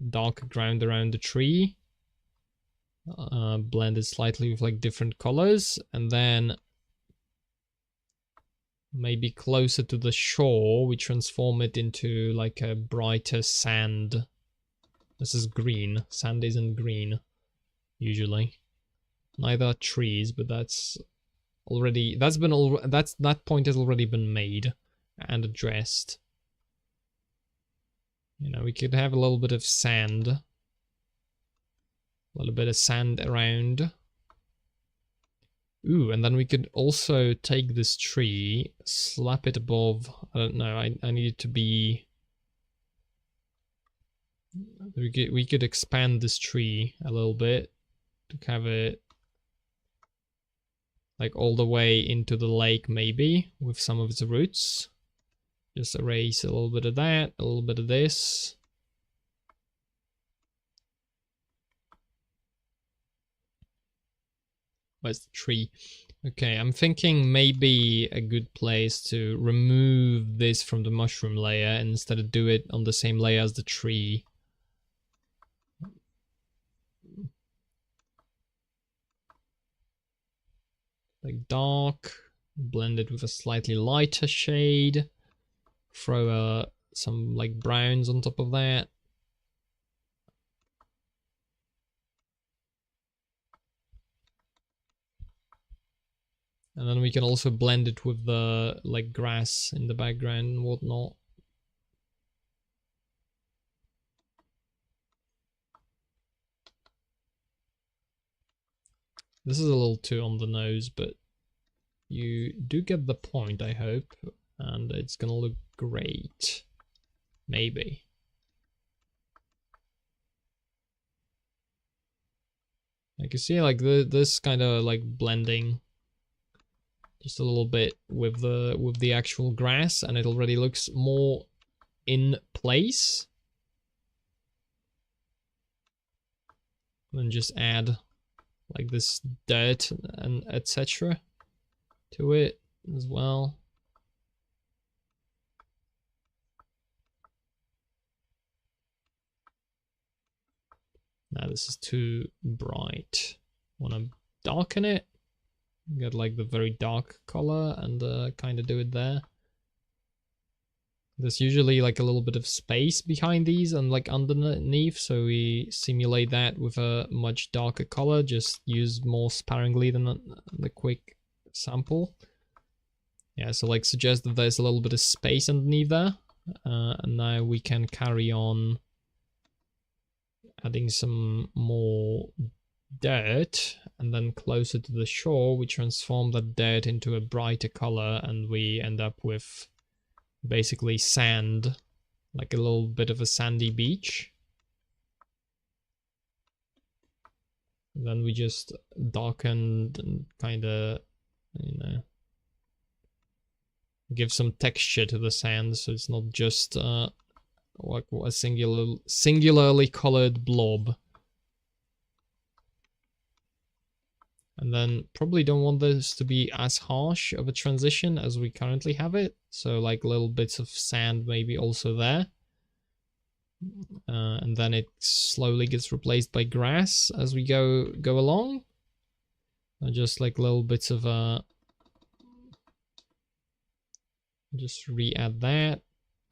darker ground around the tree, blended slightly with like different colors, and then maybe closer to the shore we transform it into like a brighter sand. This is green. Sand isn't green usually. Neither are trees, but that's already, that point has already been made and addressed. You know, we could have a little bit of sand. A little bit of sand around. Ooh, and then we could also take this tree, slap it above. I don't know, I need it to be... We could expand this tree a little bit to have it like all the way into the lake maybe, with some of its roots. Just erase a little bit of that, a little bit of this. Where's the tree? Okay, I'm thinking maybe a good place to remove this from the mushroom layer and instead of do it on the same layer as the tree. Like dark, blend it with a slightly lighter shade, throw some like browns on top of that. And then we can also blend it with the like grass in the background and whatnot. This is a little too on the nose, but you do get the point, I hope. And it's gonna look great. Maybe. I can see like this kind of like blending just a little bit with the actual grass, and it already looks more in place. Then just add like this dirt and etc. to it as well. Now this is too bright. Want to darken it. Get like the very dark color and kind of do it there. There's usually like a little bit of space behind these and like underneath, so we simulate that with a much darker color. Just use more sparingly than the quick sample. Yeah, so like suggest that there's a little bit of space underneath there. And now we can carry on adding some more dirt, and then closer to the shore we transform that dirt into a brighter color, and we end up with basically sand, like a little bit of a sandy beach. And then we just darkened and kind of, you know, give some texture to the sand, so it's not just like a singularly colored blob. And then probably don't want this to be as harsh of a transition as we currently have it. So like little bits of sand maybe also there. And then it slowly gets replaced by grass as we go along. And just like little bits of just re-add that.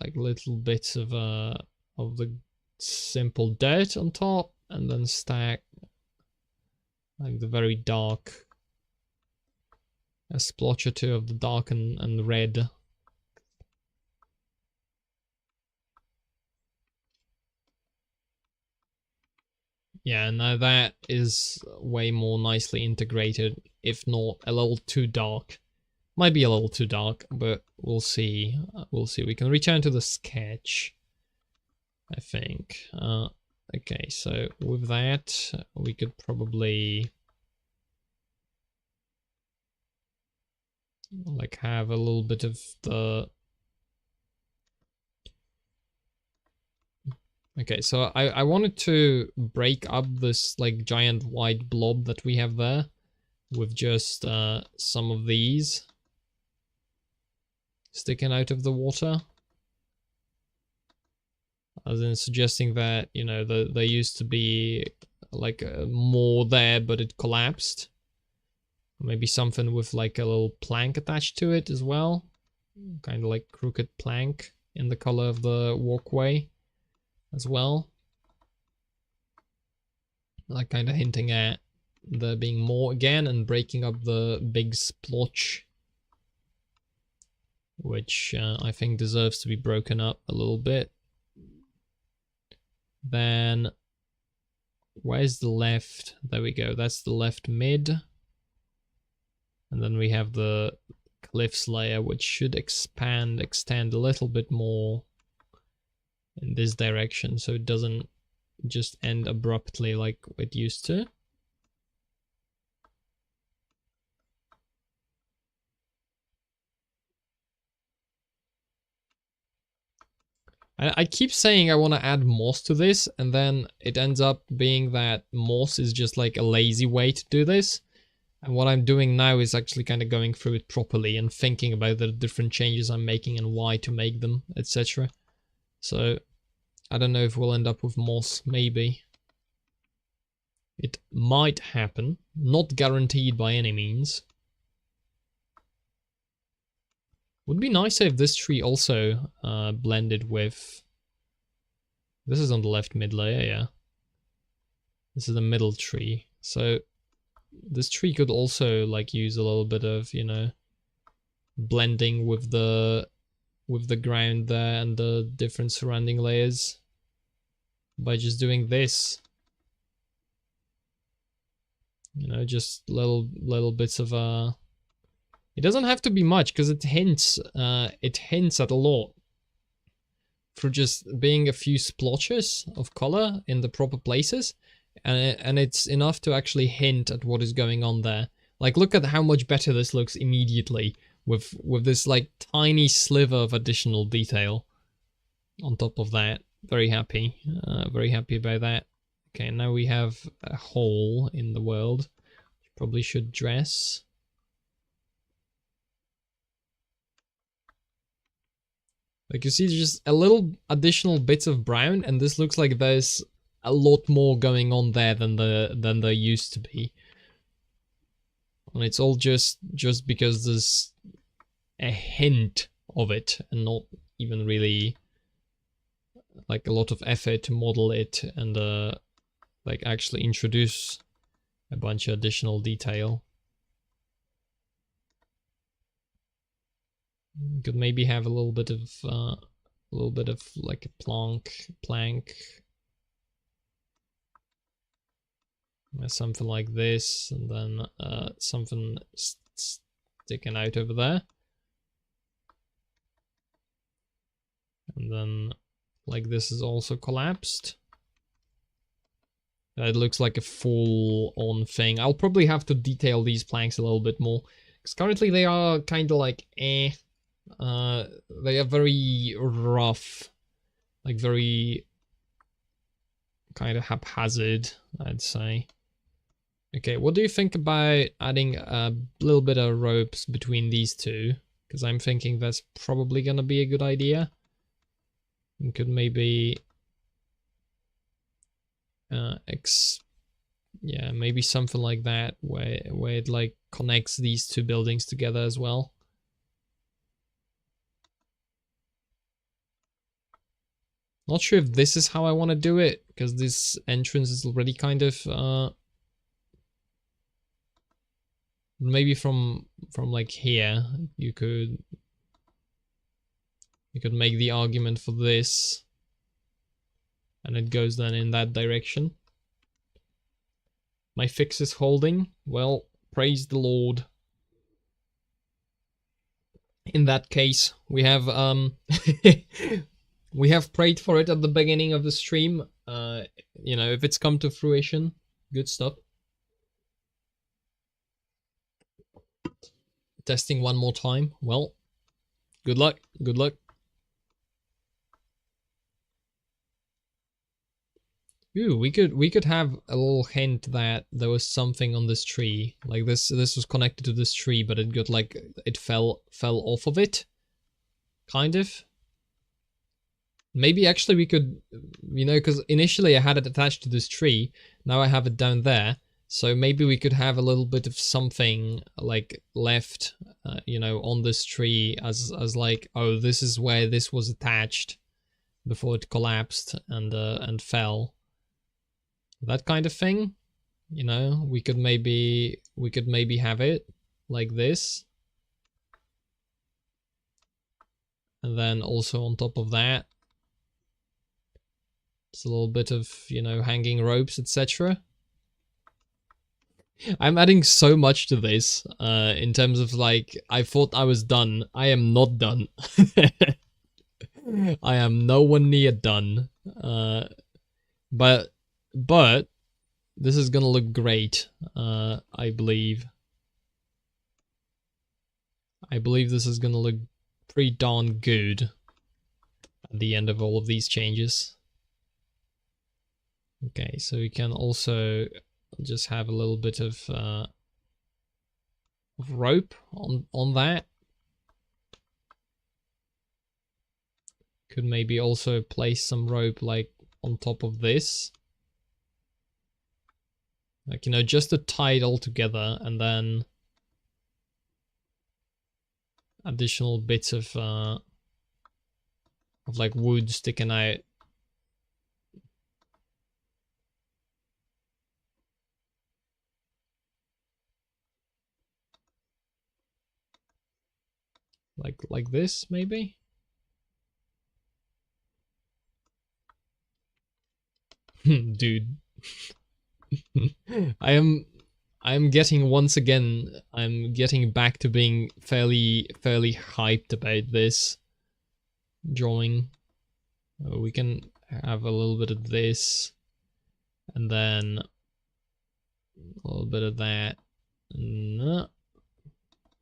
Like little bits of the simple dirt on top, and then stack like the very dark, a splotch or two of the dark and red. Yeah, now that is way more nicely integrated, if not a little too dark. Might be a little too dark, but we'll see. We'll see. We can return to the sketch, I think. Okay, so with that, we could probably like have a little bit of the... Okay, so I wanted to break up this like giant white blob that we have there with just some of these sticking out of the water. As in suggesting that, you know, there used to be like more there, but it collapsed. Maybe something with like a little plank attached to it as well. Kind of like crooked plank in the color of the walkway as well. Like kind of hinting at there being more again and breaking up the big splotch, which I think deserves to be broken up a little bit. Then where's the left? There we go. That's the left mid. And then we have the cliffs layer, which should extend a little bit more in this direction, so it doesn't just end abruptly like it used to. I keep saying I want to add moss to this, and then it ends up being that moss is just like a lazy way to do this. And what I'm doing now is actually kind of going through it properly and thinking about the different changes I'm making and why to make them, etc. So I don't know if we'll end up with moss, maybe. It might happen, not guaranteed by any means. Would be nice if this tree also blended with... This is on the left mid layer, yeah. This is the middle tree. So this tree could also like use a little bit of, you know, blending with the ground there and the different surrounding layers by just doing this. You know, just little bits of it doesn't have to be much because it hints at a lot through just being a few splotches of color in the proper places, and it's enough to actually hint at what is going on there. Like, look at how much better this looks immediately with this like tiny sliver of additional detail on top of that. Very happy about that. Okay, now we have a hole in the world. Probably should dress. Like, you see just a little additional bits of brown, and this looks like there's a lot more going on there than there used to be. And it's all just because there's a hint of it and not even really like a lot of effort to model it and like actually introduce a bunch of additional detail. Could maybe have a little bit of like a plank, something like this, and then something sticking out over there, and then like this is also collapsed. It looks like a full-on thing. I'll probably have to detail these planks a little bit more, because currently they are kind of like they are very rough, like very kind of haphazard, I'd say. Okay, what do you think about adding a little bit of ropes between these two? Because I'm thinking that's probably gonna be a good idea. You could maybe yeah, maybe something like that where it like connects these two buildings together as well. Not sure if this is how I want to do it, because this entrance is already kind of maybe from like here you could make the argument for this, and it goes then in that direction. My fix is holding. Well, praise the Lord. In that case, we have we have prayed for it at the beginning of the stream. You know, if it's come to fruition, good stuff. Testing one more time. Well, good luck. Good luck. Ooh, we could have a little hint that there was something on this tree. Like this was connected to this tree, but it got like it fell off of it. Kind of. Maybe actually we could, you know, because initially I had it attached to this tree. Now I have it down there. So maybe we could have a little bit of something like left, you know, on this tree as like, oh, this is where this was attached before it collapsed and fell. That kind of thing, you know. We could maybe have it like this, and then also on top of that, it's a little bit of, you know, hanging ropes, etc. I'm adding so much to this in terms of like, I thought I was done. I am not done. I am nowhere near done. But this is gonna look great. I believe this is gonna look pretty darn good at the end of all of these changes. Okay, so we can also just have a little bit of rope on that. Could maybe also place some rope like on top of this, like, you know, just to tie it all together, and then additional bits of like wood sticking out. Like this, maybe? Dude. I'm getting, once again, I'm getting back to being fairly hyped about this drawing. We can have a little bit of this, and then a little bit of that.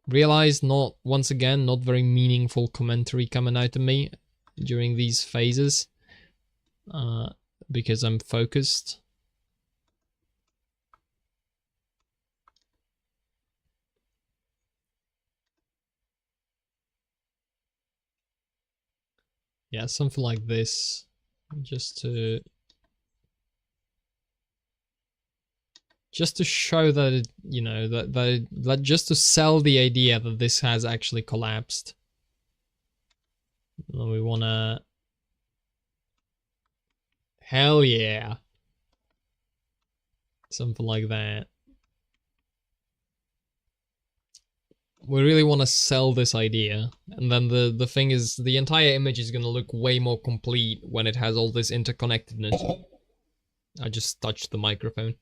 Realize, not, once again, not very meaningful commentary coming out of me during these phases, because I'm focused. Yeah, something like this, just to show that it, you know, that just to sell the idea that this has actually collapsed. And we wanna, hell yeah, something like that. We really want to sell this idea, and then the thing is, the entire image is gonna look way more complete when it has all this interconnectedness. I just touched the microphone.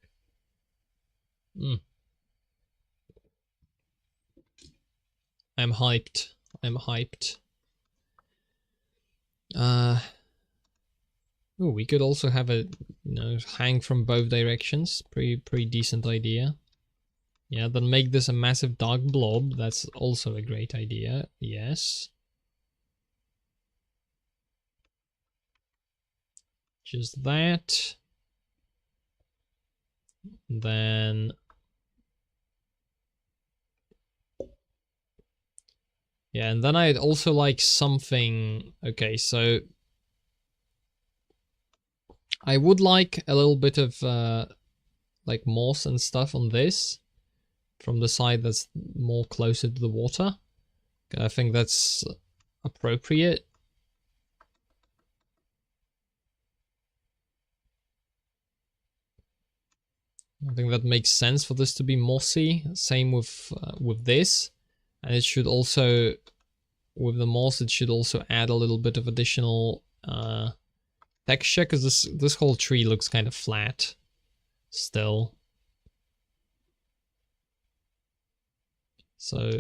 I'm hyped. I'm hyped. Oh, we could also have a, you know, hang from both directions. Pretty decent idea. Yeah, then make this a massive dark blob. That's also a great idea. Yes. Just that. Then... yeah, and then I'd also like something... okay, so... I would like a little bit of like moss and stuff on this from the side that's more closer to the water. I think that's appropriate. I think that makes sense for this to be mossy. Same with this, and it should also, with the moss, it should also add a little bit of additional texture, because this whole tree looks kind of flat still. So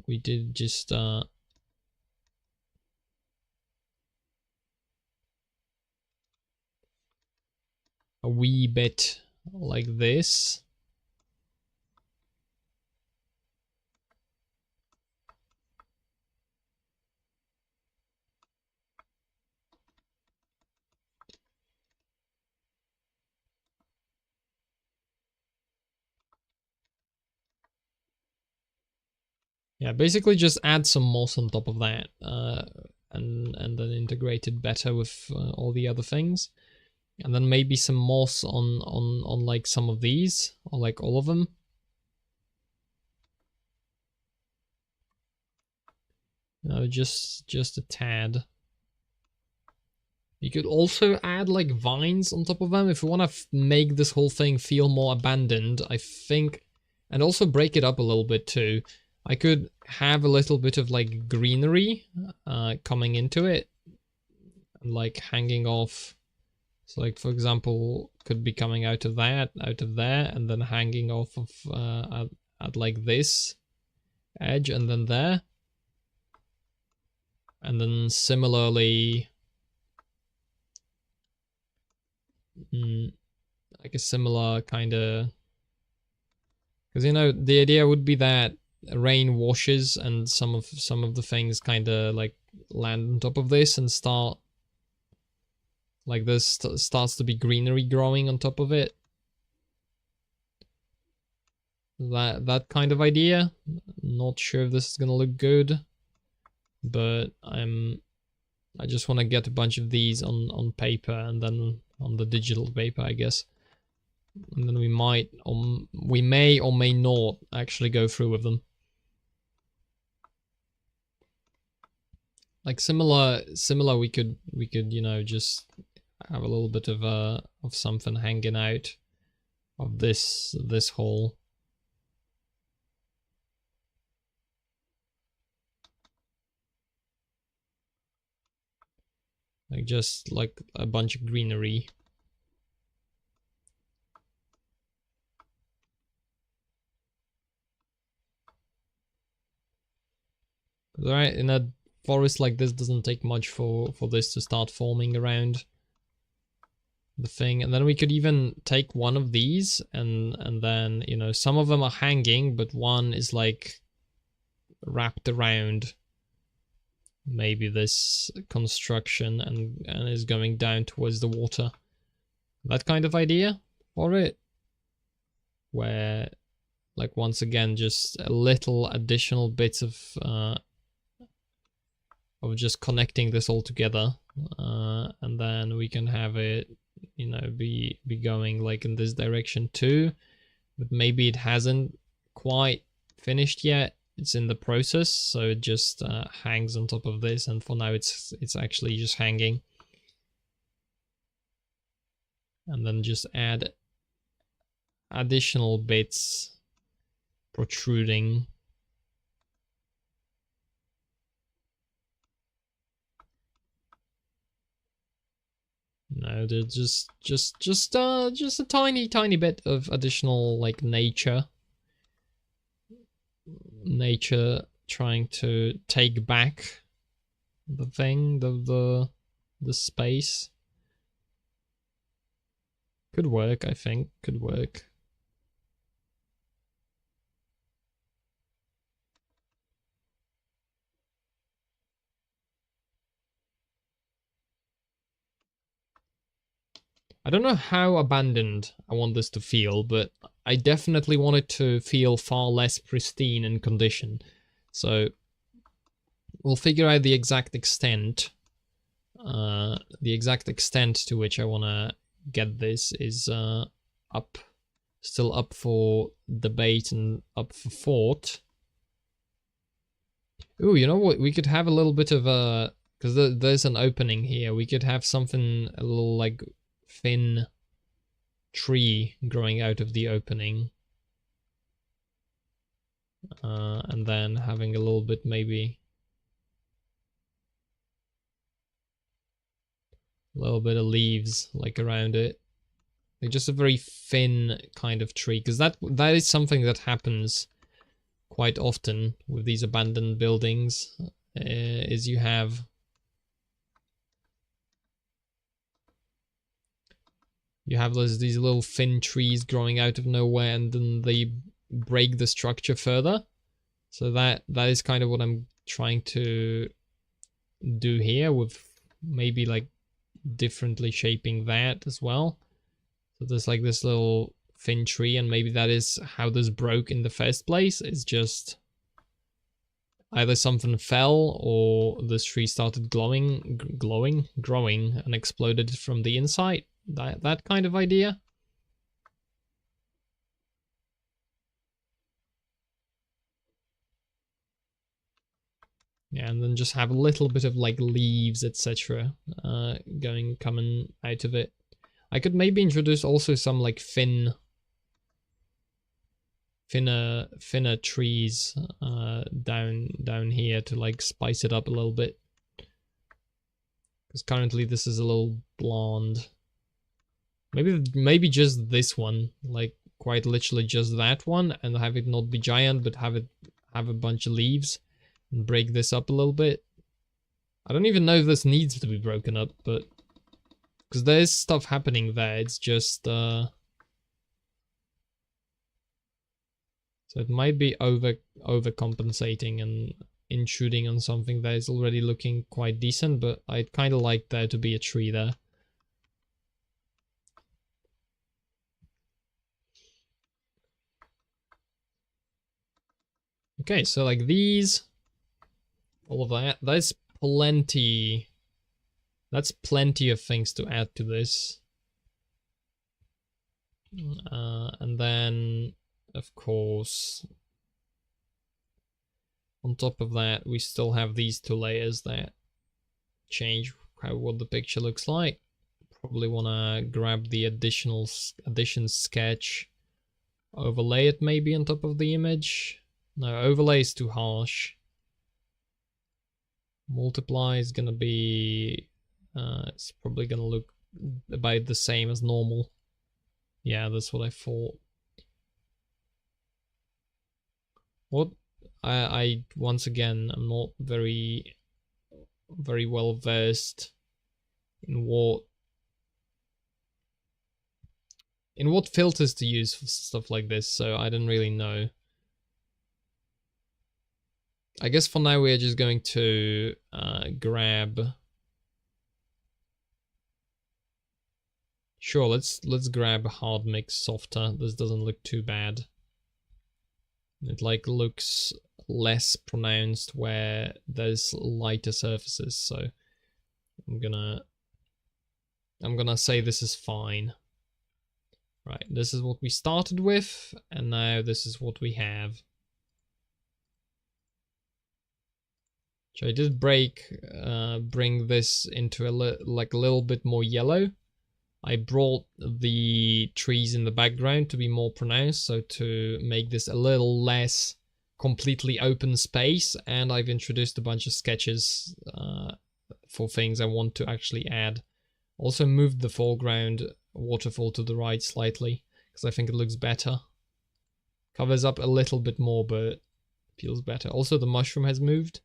we did just a wee bit like this. Yeah, basically just add some moss on top of that, and then integrate it better with all the other things. And then maybe some moss on like some of these, or like all of them. Just a tad. You could also add like vines on top of them if you want to make this whole thing feel more abandoned, I think. And also break it up a little bit too. I could have a little bit of like greenery coming into it, and like hanging off. So like, for example, could be coming out of that, out of there, and then hanging off of at like this edge, and then there. And then similarly, like a similar kind of, because, you know, the idea would be that rain washes and some of the things kind of like land on top of this and start like this, starts to be greenery growing on top of it. That kind of idea. Not sure if this is gonna look good, but I just want to get a bunch of these on paper, and then on the digital paper, I guess. And then we may or may not actually go through with them. like similar, we could you know, just have a little bit of something hanging out of this hole. Like just like a bunch of greenery. Right, in a forest like this doesn't take much for this to start forming around the thing. And then we could even take one of these and then, you know, some of them are hanging, but one is like wrapped around maybe this construction and is going down towards the water. That kind of idea for it, where like once again just a little additional bits of just connecting this all together, and then we can have it, you know, be going like in this direction too, but maybe it hasn't quite finished yet. It's in the process, so it just hangs on top of this, and for now it's actually just hanging. And then just add additional bits protruding. No, they're just a tiny bit of additional like nature trying to take back the thing, the space. Could work, I think. Could work. I don't know how abandoned I want this to feel, but I definitely want it to feel far less pristine in condition. So we'll figure out the exact extent. The exact extent to which I want to get this is still up for debate and up for thought. Ooh, you know what? We could have a little bit of a, because there's an opening here. We could have something a little like thin tree growing out of the opening, and then having a little bit maybe a little bit of leaves like around it, like just a very thin kind of tree, because that is something that happens quite often with these abandoned buildings, is you have these little thin trees growing out of nowhere, and then they break the structure further. So that is kind of what I'm trying to do here, with maybe like differently shaping that as well. So there's like this little thin tree, and maybe that is how this broke in the first place. It's just either something fell or this tree started growing and exploded from the inside. That kind of idea. Yeah, and then just have a little bit of like leaves, etc. Coming out of it. I could maybe introduce also some like thinner trees down here to like spice it up a little bit. Because currently this is a little blonde. Maybe just this one, like quite literally just that one, and have it not be giant, but have a bunch of leaves, and break this up a little bit. I don't even know if this needs to be broken up, but because there's stuff happening there, it's just so it might be overcompensating and intruding on something that is already looking quite decent, but I'd kind of like there to be a tree there. Okay, so like these, all of that, that's plenty of things to add to this. And then, of course, on top of that, we still have these two layers that change what the picture looks like. Probably want to grab the addition sketch, overlay it maybe on top of the image. No, overlay is too harsh. Multiply is gonna be, it's probably gonna look about the same as normal. Yeah, that's what I thought. What I once again, I'm not very well versed in what filters to use for stuff like this, so I don't really know. I guess for now we're just going to grab. Sure, let's grab hard mix softer. This doesn't look too bad. It like looks less pronounced where there's lighter surfaces, so I'm gonna say this is fine. Right, this is what we started with, and now this is what we have. So I did bring this into a little bit more yellow. I brought the trees in the background to be more pronounced, so to make this a little less completely open space, and I've introduced a bunch of sketches for things I want to actually add. Also moved the foreground waterfall to the right slightly, because I think it looks better. Covers up a little bit more, but feels better. Also the mushroom has moved.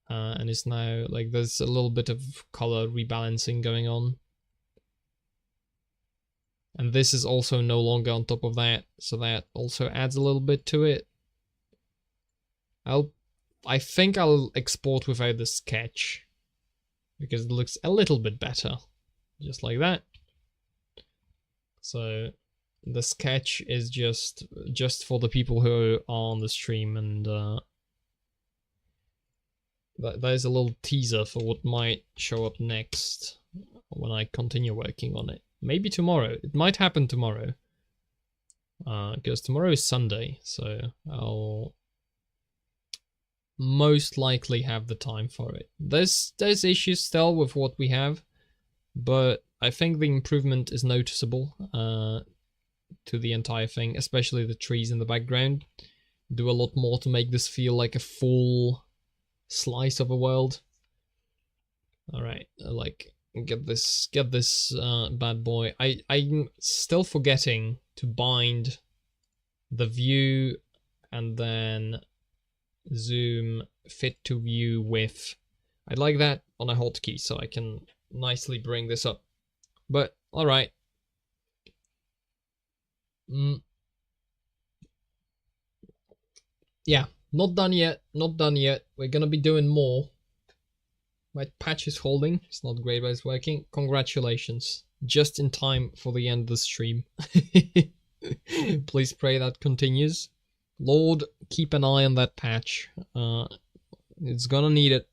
And it's now, like, there's a little bit of color rebalancing going on. And this is also no longer on top of that, so that also adds a little bit to it. I think I'll export without the sketch, because it looks a little bit better. Just like that. So the sketch is just for the people who are on the stream, and there's a little teaser for what might show up next when I continue working on it. Maybe tomorrow. It might happen tomorrow. Because tomorrow is Sunday, so I'll most likely have the time for it. There's issues still with what we have, but I think the improvement is noticeable to the entire thing, especially the trees in the background. Do a lot more to make this feel like a full slice of a world. All right, like get this bad boy. I'm still forgetting to bind the view and then zoom fit to view with. I'd like that on a hotkey so I can nicely bring this up. But all right. Yeah, not done yet. Not done yet. We're gonna be doing more. My patch is holding. It's not great, but it's working. Congratulations. Just in time for the end of the stream. Please pray that continues. Lord, keep an eye on that patch. It's gonna need it.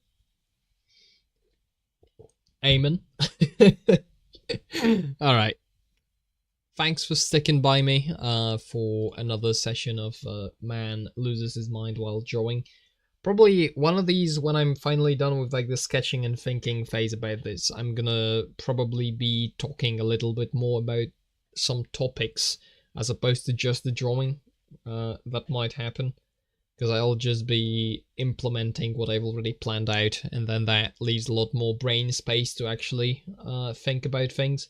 Amen. Alright. Thanks for sticking by me for another session of Man Loses His Mind While Drawing. Probably one of these, when I'm finally done with like the sketching and thinking phase about this, I'm gonna probably be talking a little bit more about some topics as opposed to just the drawing. That might happen, because I'll just be implementing what I've already planned out, and then that leaves a lot more brain space to actually think about things.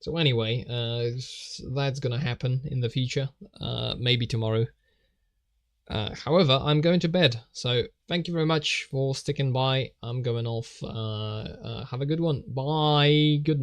So anyway, that's gonna happen in the future, maybe tomorrow. However, I'm going to bed, so thank you very much for sticking by. I'm going off. Have a good one. Bye. Good night.